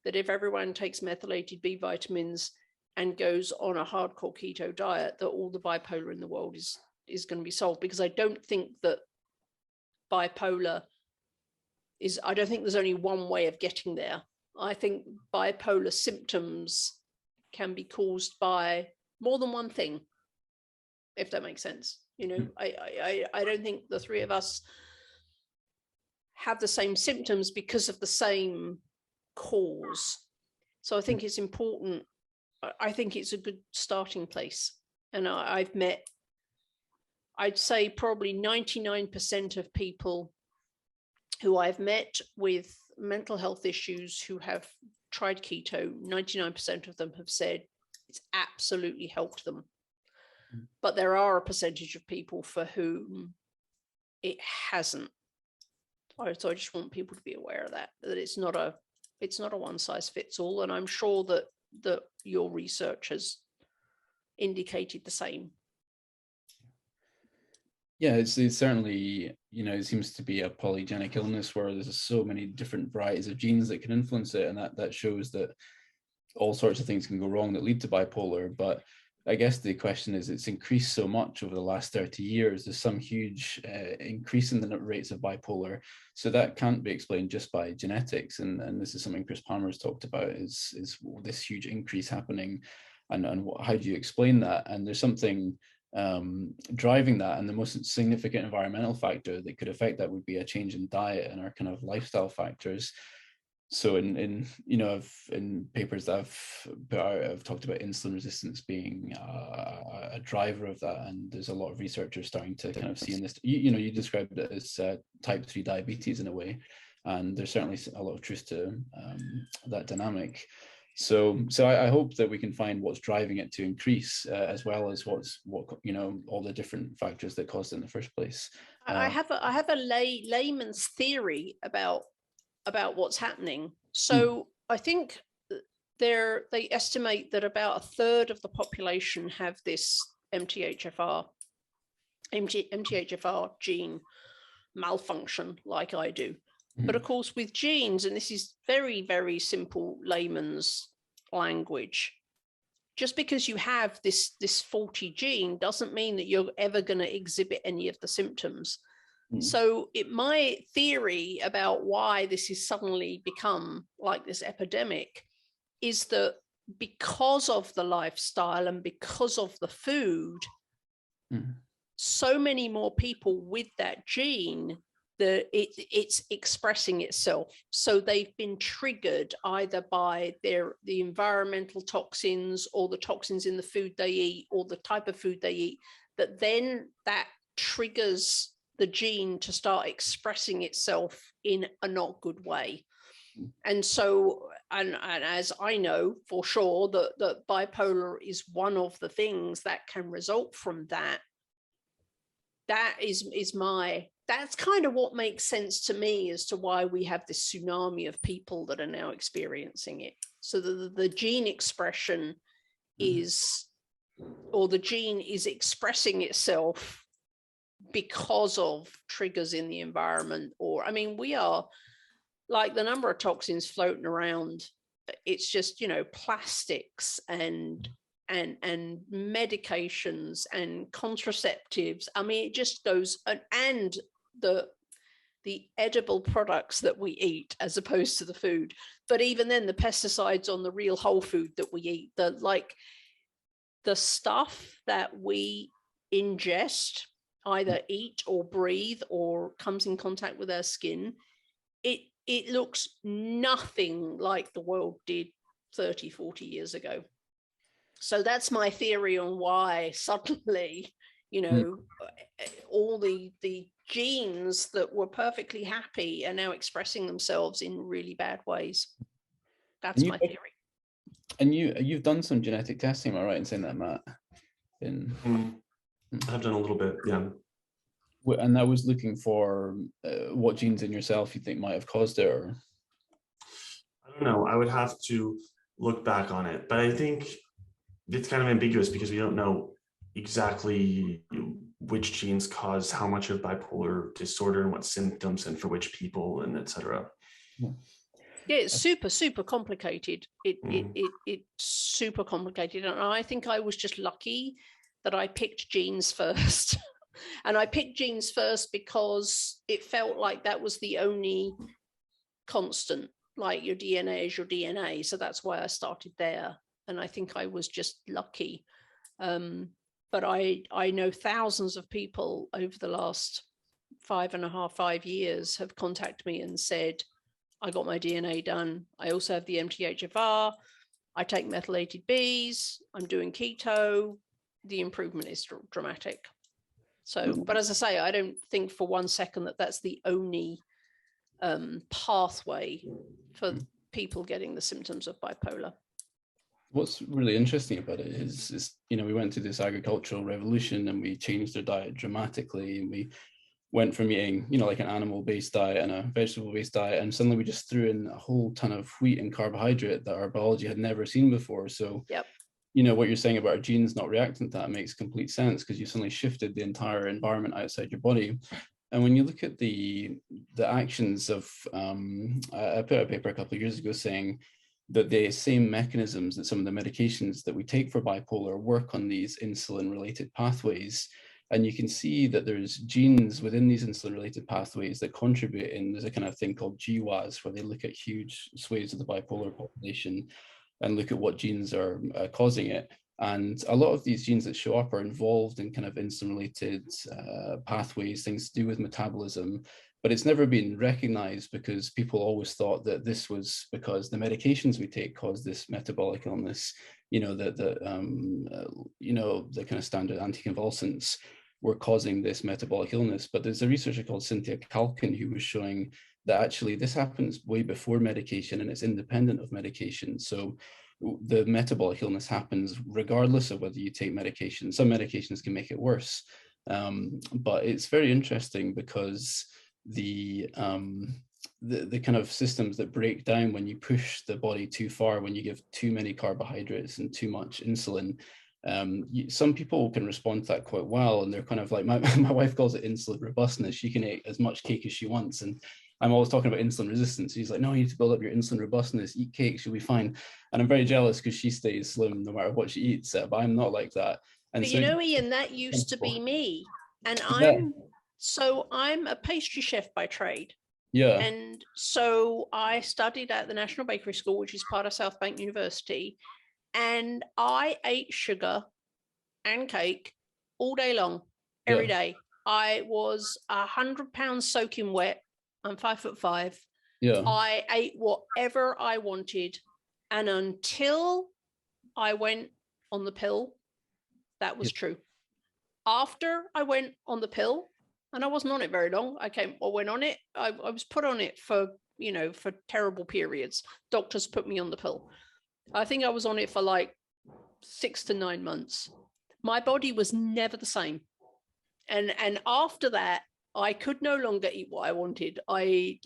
that if everyone takes methylated B vitamins and goes on a hardcore keto diet, that all the bipolar in the world is going to be solved, because I don't think that bipolar is, I don't think there's only one way of getting there. I think bipolar symptoms can be caused by more than one thing, if that makes sense. You know, I don't think the three of us have the same symptoms because of the same cause. So I think it's important. I think it's a good starting place. And I've met, I'd say probably 99% of people who I've met with mental health issues who have tried keto, 99% of them have said it's absolutely helped them. But there are a percentage of people for whom it hasn't. So I just want people to be aware of that it's not a one size fits all. And I'm sure that your research has indicated the same. Yeah, it's certainly, you know, it seems to be a polygenic illness where there's so many different varieties of genes that can influence it, and that shows that all sorts of things can go wrong that lead to bipolar. But I guess the question is, it's increased so much over the last 30 years. There's some huge increase in the rates of bipolar. So that can't be explained just by genetics. And this is something Chris Palmer's talked about, is this huge increase happening. And how do you explain that? And there's something driving that. And the most significant environmental factor that could affect that would be a change in diet and our kind of lifestyle factors. So in papers that I've put out, I've talked about insulin resistance being a driver of that, and there's a lot of researchers starting to kind of see in this. You described it as type 3 diabetes in a way, and there's certainly a lot of truth to that dynamic. So I hope that we can find what's driving it to increase, as well as what all the different factors that caused it in the first place. I have a layman's theory about what's happening. So I think they estimate that about a third of the population have this MTHFR gene malfunction, like I do. But of course, with genes, and this is very, very simple layman's language, just because you have this faulty gene doesn't mean that you're ever going to exhibit any of the symptoms. So my theory about why this has suddenly become like this epidemic is that because of the lifestyle and because of the food, so many more people with that gene, that it's expressing itself. So they've been triggered either by the environmental toxins or the toxins in the food they eat or the type of food they eat, that triggers the gene to start expressing itself in a not good way. And so, and as I know for sure that bipolar is one of the things that can result from that. That's kind of what makes sense to me as to why we have this tsunami of people that are now experiencing it. So the gene expression is, or the gene is expressing itself because of triggers in the environment. Or, I mean, we are, like, the number of toxins floating around it's just, plastics and medications and contraceptives. I mean, it just goes, and the edible products that we eat as opposed to the food. But even then, the pesticides on the real whole food that we eat, the stuff that we ingest, either eat or breathe or comes in contact with our skin, it looks nothing like the world did 30, 40 years ago. So that's my theory on why suddenly, all the genes that were perfectly happy are now expressing themselves in really bad ways. That's my theory. And you've done some genetic testing, am I right in saying that, Matt? I've done a little bit, yeah. And that was looking for what genes in yourself you think might have caused it, or? I don't know. I would have to look back on it, but I think it's kind of ambiguous because we don't know exactly which genes cause how much of bipolar disorder and what symptoms and for which people and etc. Yeah, it's super complicated. It's super complicated, and I think I was just lucky that I picked genes first. And I picked genes first because it felt like that was the only constant, like your DNA is your DNA. So that's why I started there. And I think I was just lucky. But I know thousands of people over the last 5 years have contacted me and said, I got my DNA done. I also have the MTHFR. I take methylated Bs. I'm doing keto. The improvement is dramatic. So, but as I say, I don't think for one second that that's the only pathway for people getting the symptoms of bipolar. What's really interesting about it is we went through this agricultural revolution and we changed our diet dramatically, and we went from eating, like an animal-based diet and a vegetable-based diet, and suddenly we just threw in a whole ton of wheat and carbohydrate that our biology had never seen before. So, yep. What you're saying about our genes not reacting to that makes complete sense, because you suddenly shifted the entire environment outside your body. And when you look at the actions of, I put out a paper a couple of years ago saying that the same mechanisms that some of the medications that we take for bipolar work on these insulin-related pathways. And you can see that there's genes within these insulin-related pathways that contribute in, there's a kind of thing called GWAS, where they look at huge swathes of the bipolar population and look at what genes are causing it. And a lot of these genes that show up are involved in kind of insulin-related pathways, things to do with metabolism, but it's never been recognized because people always thought that this was because the medications we take cause this metabolic illness, the kind of standard anticonvulsants were causing this metabolic illness. But there's a researcher called Cynthia Calkin who was showing that actually this happens way before medication and it's independent of medication. So the metabolic illness happens regardless of whether you take medication. Some medications can make it worse. But it's very interesting because the kind of systems that break down when you push the body too far, when you give too many carbohydrates and too much insulin, some people can respond to that quite well, and they're kind of like, my wife calls it insulin robustness. She can eat as much cake as she wants, and I'm always talking about insulin resistance. She's like, no, you need to build up your insulin robustness, eat cakes, you'll be fine. And I'm very jealous because she stays slim no matter what she eats, but I'm not like that. And but so, Ian, that used to be me, and I'm a pastry chef by trade. Yeah. And so I studied at the National Bakery School, which is part of South Bank University, and I ate sugar and cake all day long, every day. I was 100 pounds soaking wet. I'm 5'5". Yeah. I ate whatever I wanted. And until I went on the pill, that was true. After I went on the pill, and I wasn't on it very long, I went on it. I was put on it for terrible periods. Doctors put me on the pill. I think I was on it for like 6 to 9 months. My body was never the same. And after that, I could no longer eat what I wanted. I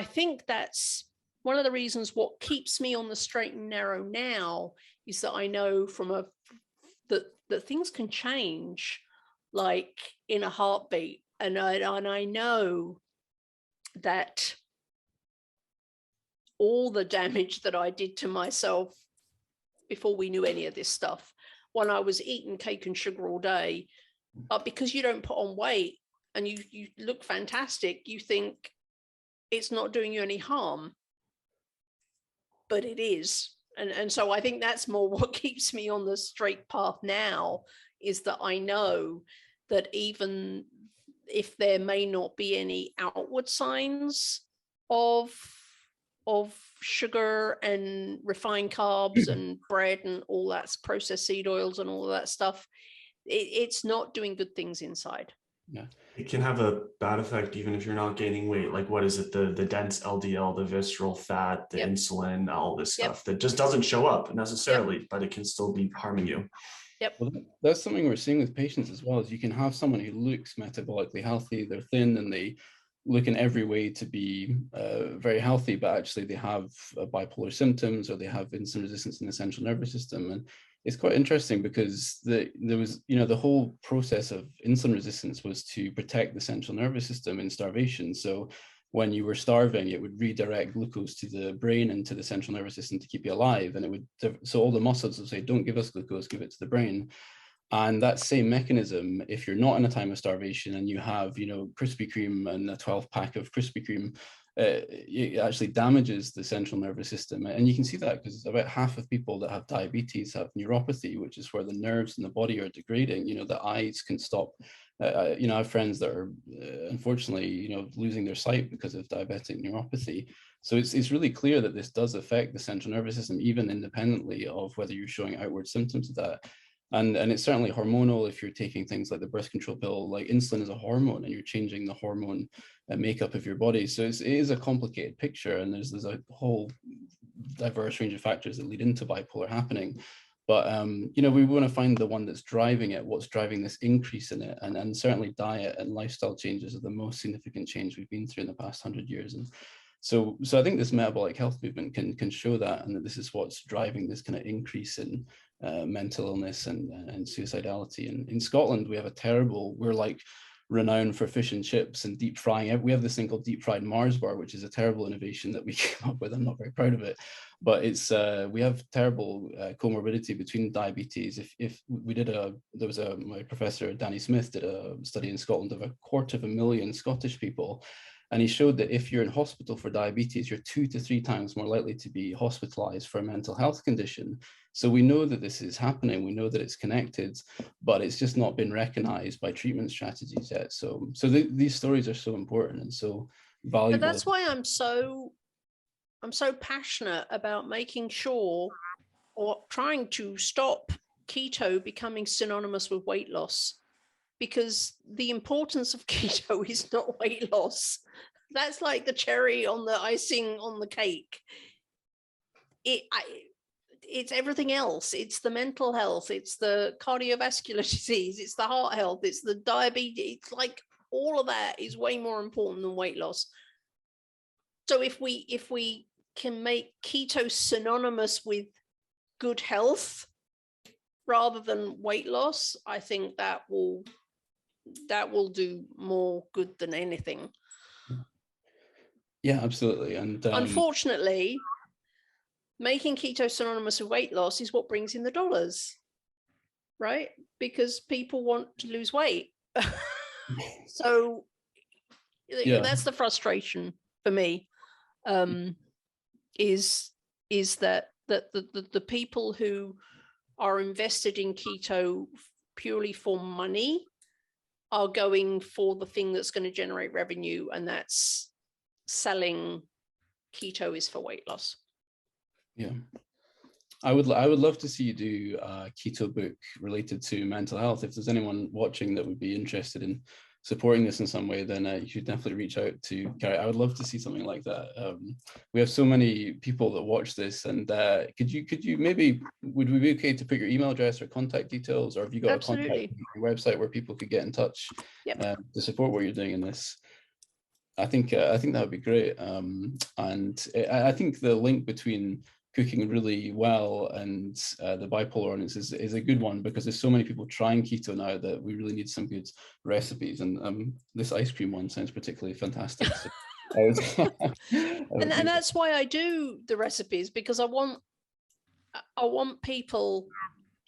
think that's one of the reasons what keeps me on the straight and narrow now is that I know that things can change like in a heartbeat. And I know that all the damage that I did to myself before we knew any of this stuff. When I was eating cake and sugar all day, because you don't put on weight and you look fantastic, you think it's not doing you any harm, but it is. And so I think that's more what keeps me on the straight path now, is that I know that even if there may not be any outward signs of sugar and refined carbs and bread and all that, processed seed oils and all of that stuff, it's not doing good things inside. Yeah. It can have a bad effect even if you're not gaining weight. Like, what is it? The dense LDL, the visceral fat, the insulin, all this stuff that just doesn't show up necessarily, but it can still be harming you. Yep. Well, that's something we're seeing with patients as well, is you can have someone who looks metabolically healthy, they're thin and they look in every way to be very healthy, but actually they have bipolar symptoms or they have insulin resistance in the central nervous system. And it's quite interesting because there was, the whole process of insulin resistance was to protect the central nervous system in starvation. So when you were starving, it would redirect glucose to the brain and to the central nervous system to keep you alive. And it would, so all the muscles would say, don't give us glucose, give it to the brain. And that same mechanism, if you're not in a time of starvation and you have, Krispy Kreme and a 12-pack of Krispy Kreme, it actually damages the central nervous system. And you can see that because about half of people that have diabetes have neuropathy, which is where the nerves in the body are degrading. The eyes can stop. I have friends that are unfortunately, losing their sight because of diabetic neuropathy. So it's really clear that this does affect the central nervous system, even independently of whether you're showing outward symptoms of that. And it's certainly hormonal if you're taking things like the birth control pill. Like insulin is a hormone and you're changing the hormone makeup of your body. So it is a complicated picture, and there's a whole diverse range of factors that lead into bipolar happening. But, we want to find the one that's driving it, what's driving this increase in it. And certainly diet and lifestyle changes are the most significant change we've been through in the past 100 years. And so I think this metabolic health movement can show that, and that this is what's driving this kind of increase in mental illness and suicidality. And in Scotland, we have we're like renowned for fish and chips and deep frying. We have this thing called deep fried Mars bar, which is a terrible innovation that we came up with. I'm not very proud of it, but it's we have terrible comorbidity between diabetes. If we did my professor Danny Smith did a study in Scotland of 250,000 Scottish people. And he showed that if you're in hospital for diabetes, you're 2 to 3 times more likely to be hospitalized for a mental health condition. So we know that this is happening. We know that it's connected, but it's just not been recognized by treatment strategies yet. So these stories are so important and so valuable. But that's why I'm so passionate about making sure, or trying to stop keto becoming synonymous with weight loss. Because the importance of keto is not weight loss. That's like the cherry on the icing on the cake. It's everything else. It's the mental health. It's the cardiovascular disease. It's the heart health. It's the diabetes. It's like all of that is way more important than weight loss. So if we can make keto synonymous with good health rather than weight loss, I think that will do more good than anything. Yeah, absolutely. And unfortunately, making keto synonymous with weight loss is what brings in the dollars, right? Because people want to lose weight. So that's the frustration for me, is that the people who are invested in keto purely for money are going for the thing that's going to generate revenue, and that's selling keto is for weight loss. Yeah, I would love to see you do a keto book related to mental health. If there's anyone watching that would be interested in supporting this in some way, then you should definitely reach out to Carrie. I would love to see something like that. We have so many people that watch this, and could you maybe, would we be okay to put your email address or contact details, or have you got Absolutely. a contact website where people could get in touch to support what you're doing in this? I think that would be great. And I think the link between cooking really well and the bipolar illness is a good one, because there's so many people trying keto now that we really need some good recipes. And this ice cream one sounds particularly fantastic. So And that's why I do the recipes, because I want people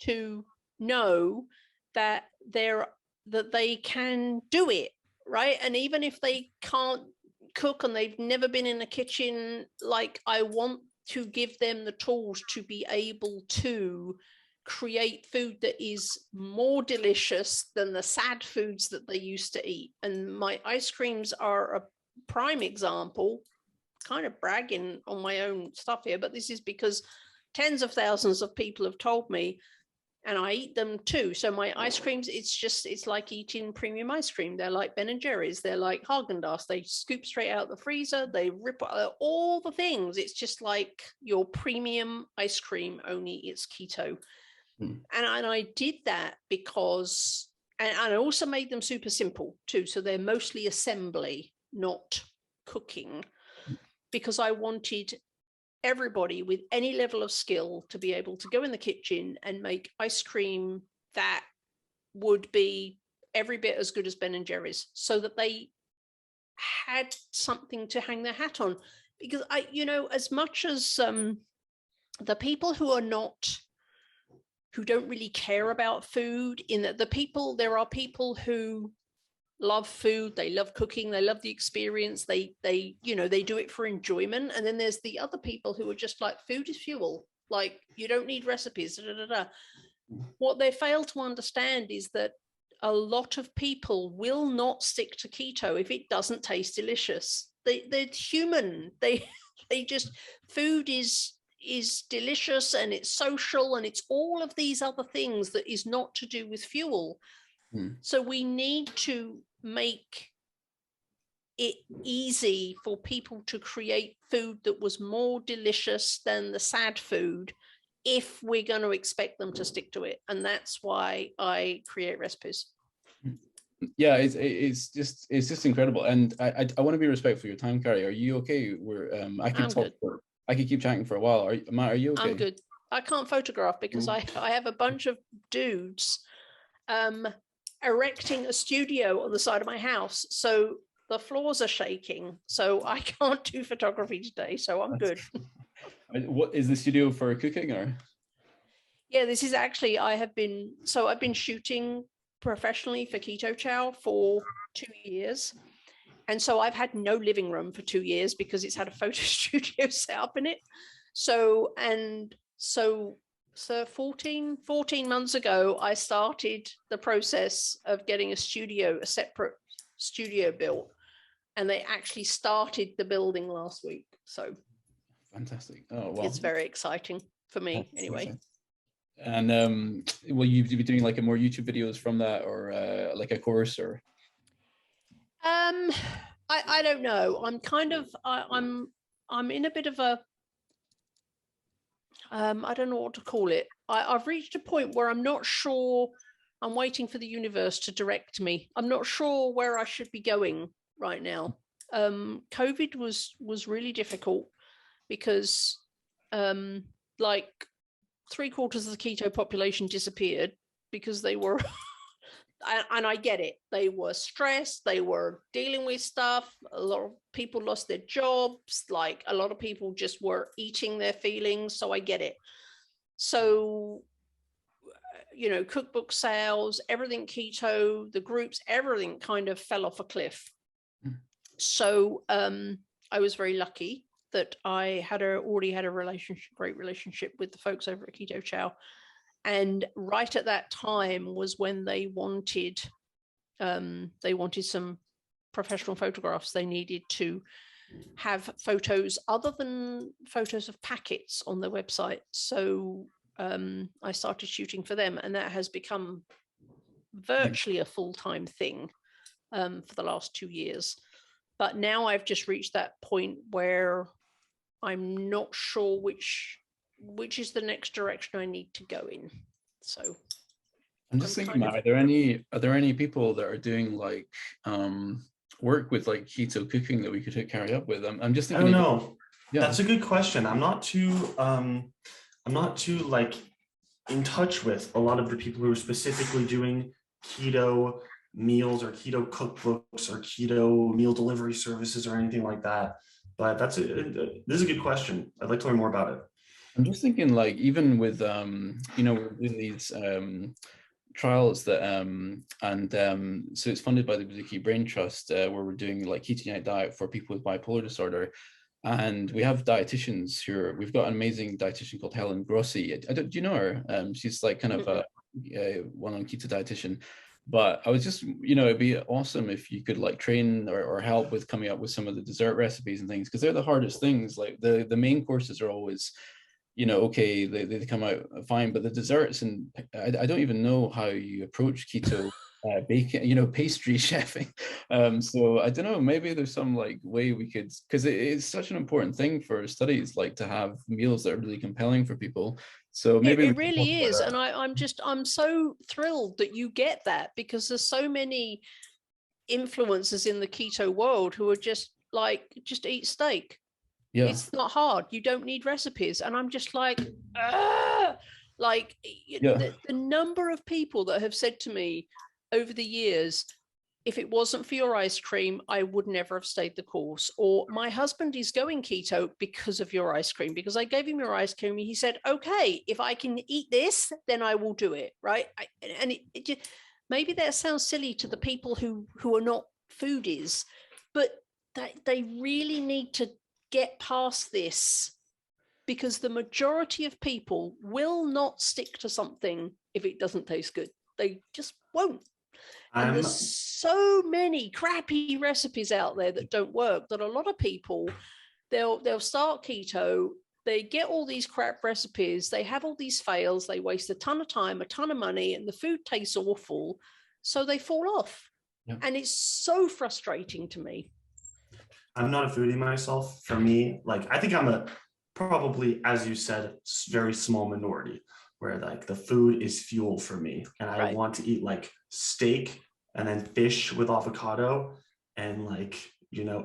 to know that they can do it, right? And even if they can't cook and they've never been in a kitchen, like, I want to give them the tools to be able to create food that is more delicious than the sad foods that they used to eat. And my ice creams are a prime example. Kind of bragging on my own stuff here, but this is because tens of thousands of people have told me, and I eat them too. So my ice creams, it's like eating premium ice cream. They're like Ben and Jerry's. They're like Haagen-Dazs. They scoop straight out the freezer. They rip all the things. It's just like your premium ice cream, only it's keto. And I did that because, and I also made them super simple too. So they're mostly assembly, not cooking, because I wanted everybody with any level of skill to be able to go in the kitchen and make ice cream that would be every bit as good as Ben and Jerry's, so that they had something to hang their hat on. Because as much as the people who don't really care about food, there are people who love food, they love cooking, they love the experience, they do it for enjoyment. And then there's the other people who are just like, food is fuel, like, you don't need recipes. What they fail to understand is that a lot of people will not stick to keto if it doesn't taste delicious. They're human. They just, food is delicious, and it's social, and it's all of these other things that is not to do with fuel. So we need to make it easy for people to create food that was more delicious than the sad food, if we're going to expect them to stick to it. And that's why I create recipes. Yeah, it's just incredible. And I want to be respectful of your time, Carrie. Are you okay? I could keep chatting for a while. Matt, are you okay? I'm good. I can't photograph because I have a bunch of dudes erecting a studio on the side of my house, so the floors are shaking, so I can't do photography today, so I'm good. What is the studio for cooking, or? Yeah, this is actually, I've been shooting professionally for Keto Chow for 2 years, and so I've had no living room for 2 years because it's had a photo studio set up in it. So 14 months ago, I started the process of getting a separate studio built, and they actually started the building last week. So fantastic. Oh, wow. It's very exciting for me. That's anyway. Amazing. And will you be doing like more YouTube videos from that, or like a course, or? I don't know. I'm kind of, I'm in a bit of a, I don't know what to call it. I've reached a point where I'm not sure. I'm waiting for the universe to direct me. I'm not sure where I should be going right now. COVID was really difficult because like 3/4 of the keto population disappeared because they were, and I get it. They were stressed. They were dealing with stuff. A lot of people lost their jobs. Like, a lot of people just were eating their feelings. So I get it. So, cookbook sales, everything keto, the groups, everything kind of fell off a cliff. So I was very lucky that I already had a great relationship with the folks over at Keto Chow. And right at that time was when they wanted some professional photographs. They needed to have photos other than photos of packets on their website. So I started shooting for them, and that has become virtually a full-time thing for the last 2 years. But now I've just reached that point where I'm not sure which is the next direction I need to go in. So I'm just thinking, are there any people that are doing like work with like keto cooking that we could carry up with? I'm just thinking. I don't know. Yeah. That's a good question. I'm not too like in touch with a lot of the people who are specifically doing keto meals or keto cookbooks or keto meal delivery services or anything like that. But this is a good question. I'd like to learn more about it. I'm just thinking, like, even with we're doing these trials that so it's funded by the Bazooki Brain Trust, where we're doing like ketogenic diet for people with bipolar disorder. And we have dietitians here. We've got an amazing dietitian called Helen Grossi. Do you know her? She's like kind of a one-on keto dietitian. But I was just, it'd be awesome if you could like train or help with coming up with some of the dessert recipes and things, because they're the hardest things. Like the main courses are always, okay, they come out fine, but the desserts, and I don't even know how you approach keto baking, pastry chefing. So I don't know, maybe there's some like way we could, because it's such an important thing for studies, like to have meals that are really compelling for people. So maybe it really is. And I'm so thrilled that you get that, because there's so many influencers in the keto world who are just eat steak. Yeah. It's not hard. You don't need recipes. And I'm just like, the number of people that have said to me over the years, if it wasn't for your ice cream, I would never have stayed the course. Or my husband is going keto because of your ice cream, because I gave him your ice cream. He said, okay, if I can eat this, then I will do it. Right. Maybe that sounds silly to the people who are not foodies, but they really need to get past this, because the majority of people will not stick to something if it doesn't taste good. They just won't. And there's so many crappy recipes out there that don't work, that a lot of people, they'll start keto, they get all these crap recipes, they have all these fails, they waste a ton of time, a ton of money, and the food tastes awful, so they fall off. Yeah. And it's so frustrating to me. I'm not a foodie myself. For me, like, I think I'm probably, as you said, very small minority, where like the food is fuel for me, and I want to eat like steak and then fish with avocado and like,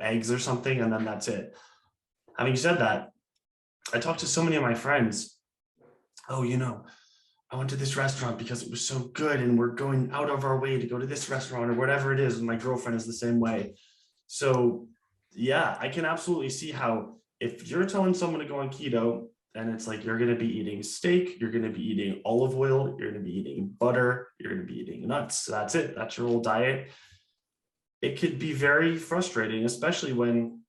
eggs or something, and then that's it. Having said that, I talked to so many of my friends. Oh, I went to this restaurant because it was so good, and we're going out of our way to go to this restaurant or whatever it is. And my girlfriend is the same way. So yeah, I can absolutely see how if you're telling someone to go on keto, and it's like, you're going to be eating steak, you're going to be eating olive oil, you're going to be eating butter, you're going to be eating nuts. That's it. That's your whole diet. It could be very frustrating, especially when,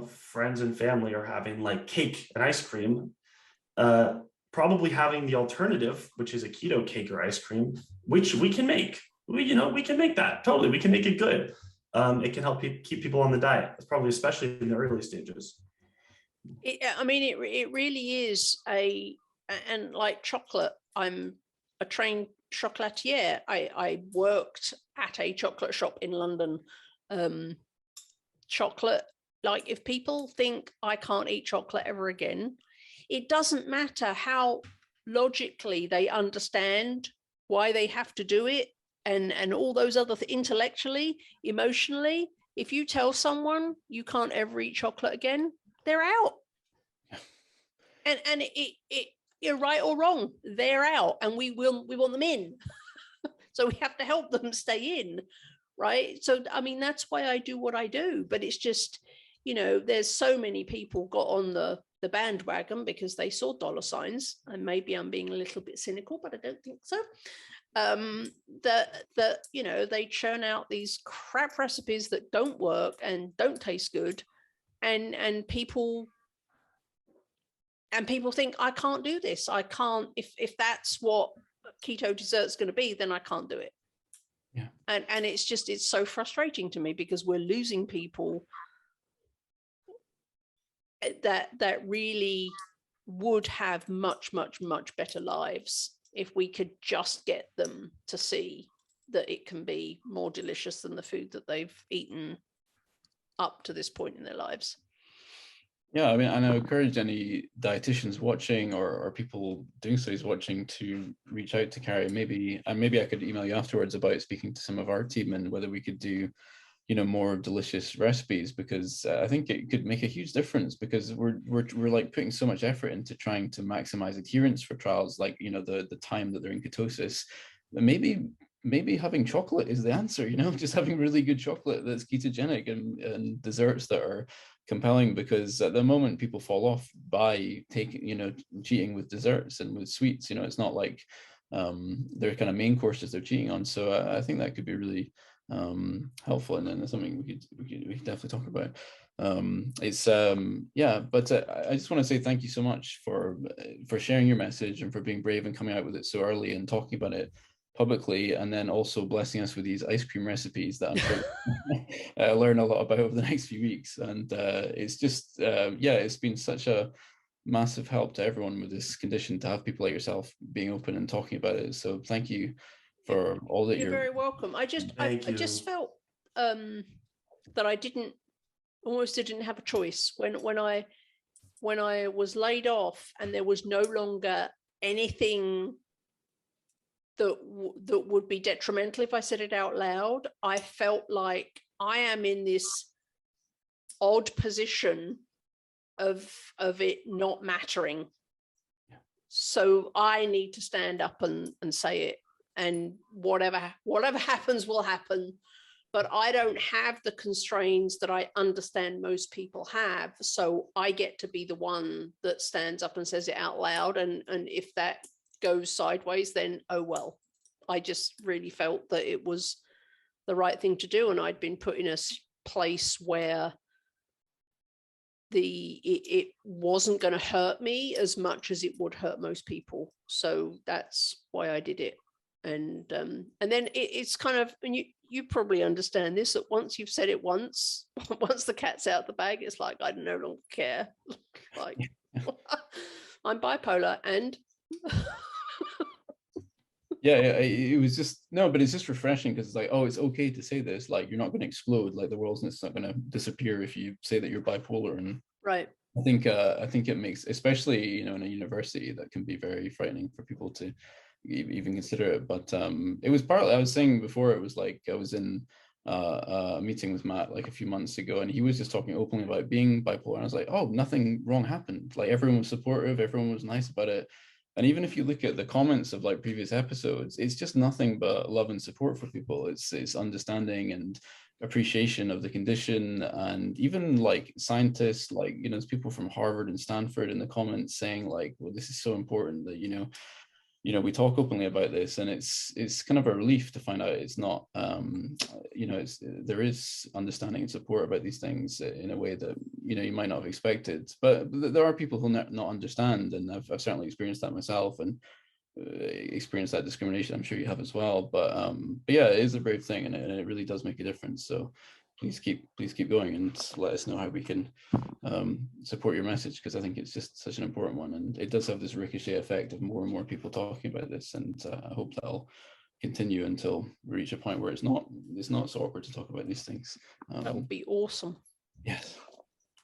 friends and family are having like cake and ice cream. Probably having the alternative, which is a keto cake or ice cream, which we can make. We can make that. Totally. We can make it good. It can help keep people on the diet. It's probably especially in the early stages. It really is and like chocolate, I'm a trained chocolatier. I worked at a chocolate shop in London. Chocolate, like, if people think I can't eat chocolate ever again, it doesn't matter how logically they understand why they have to do it, and all those other intellectually, emotionally. If you tell someone you can't ever eat chocolate again, they're out. And you're right or wrong, they're out, and we want them in. So we have to help them stay in, right? So that's why I do what I do. But it's just, there's so many people got on the bandwagon because they saw dollar signs, and maybe I'm being a little bit cynical, but I don't think so. That they churn out these crap recipes that don't work and don't taste good, and people think, I can't do this. I can't, if that's what keto dessert's going to be, then I can't do it. Yeah. And it's so frustrating to me, because we're losing people that really would have much, much, much better lives if we could just get them to see that it can be more delicious than the food that they've eaten up to this point in their lives. Yeah, and I encourage any dietitians watching or people doing studies watching to reach out to Carrie. Maybe I could email you afterwards about speaking to some of our team and whether we could do, more delicious recipes, because I think it could make a huge difference, because we're like putting so much effort into trying to maximize adherence for trials, like, the time that they're in ketosis. Maybe maybe having chocolate is the answer, just having really good chocolate that's ketogenic and desserts that are compelling, because at the moment people fall off by taking, cheating with desserts and with sweets. It's not like their kind of main courses they're cheating on. So I think that could be really helpful, and then it's something we could definitely talk about. But I just want to say thank you so much for sharing your message and for being brave and coming out with it so early and talking about it publicly, and then also blessing us with these ice cream recipes that I'm sure learn a lot about over the next few weeks. And it's just it's been such a massive help to everyone with this condition to have people like yourself being open and talking about it. So thank you for all that you're very welcome. I just felt that I almost didn't have a choice when I was laid off and there was no longer anything that would be detrimental if I said it out loud. I felt like I am in this odd position of it not mattering. Yeah. So I need to stand up and say it, and whatever happens will happen. But I don't have the constraints that I understand most people have. So I get to be the one that stands up and says it out loud. And if that goes sideways, then oh well. I just really felt that it was the right thing to do, and I'd been put in a place where it wasn't going to hurt me as much as it would hurt most people. So that's why I did it. And then it's kind of, and you probably understand this, that once you've said it once the cat's out the bag, it's like I no longer care. Like I'm bipolar and it was just but it's just refreshing, because it's like, oh, it's okay to say this, like you're not going to explode, like the world's not going to disappear if you say that you're bipolar. And right, I think it makes, especially in a university, that can be very frightening for people to even consider it. But it was partly, I was saying before, it was like I was in a meeting with Matt like a few months ago, and he was just talking openly about being bipolar, and I was like, oh, nothing wrong happened, like everyone was supportive, everyone was nice about it. And even if you look at the comments of like previous episodes, it's just nothing but love and support for people. It's understanding and appreciation of the condition. And even like scientists, like, there's people from Harvard and Stanford in the comments saying like, well, this is so important that, we talk openly about this. And it's kind of a relief to find out it's not, there is understanding and support about these things in a way that, you might not have expected. But there are people who not understand. And I've certainly experienced that myself, and experienced that discrimination. I'm sure you have as well. But yeah, it is a brave thing, and it really does make a difference. So please keep going, and let us know how we can support your message, because I think it's just such an important one, and it does have this ricochet effect of more and more people talking about this. And I hope that'll continue until we reach a point where it's not so awkward to talk about these things. That would be awesome. Yes.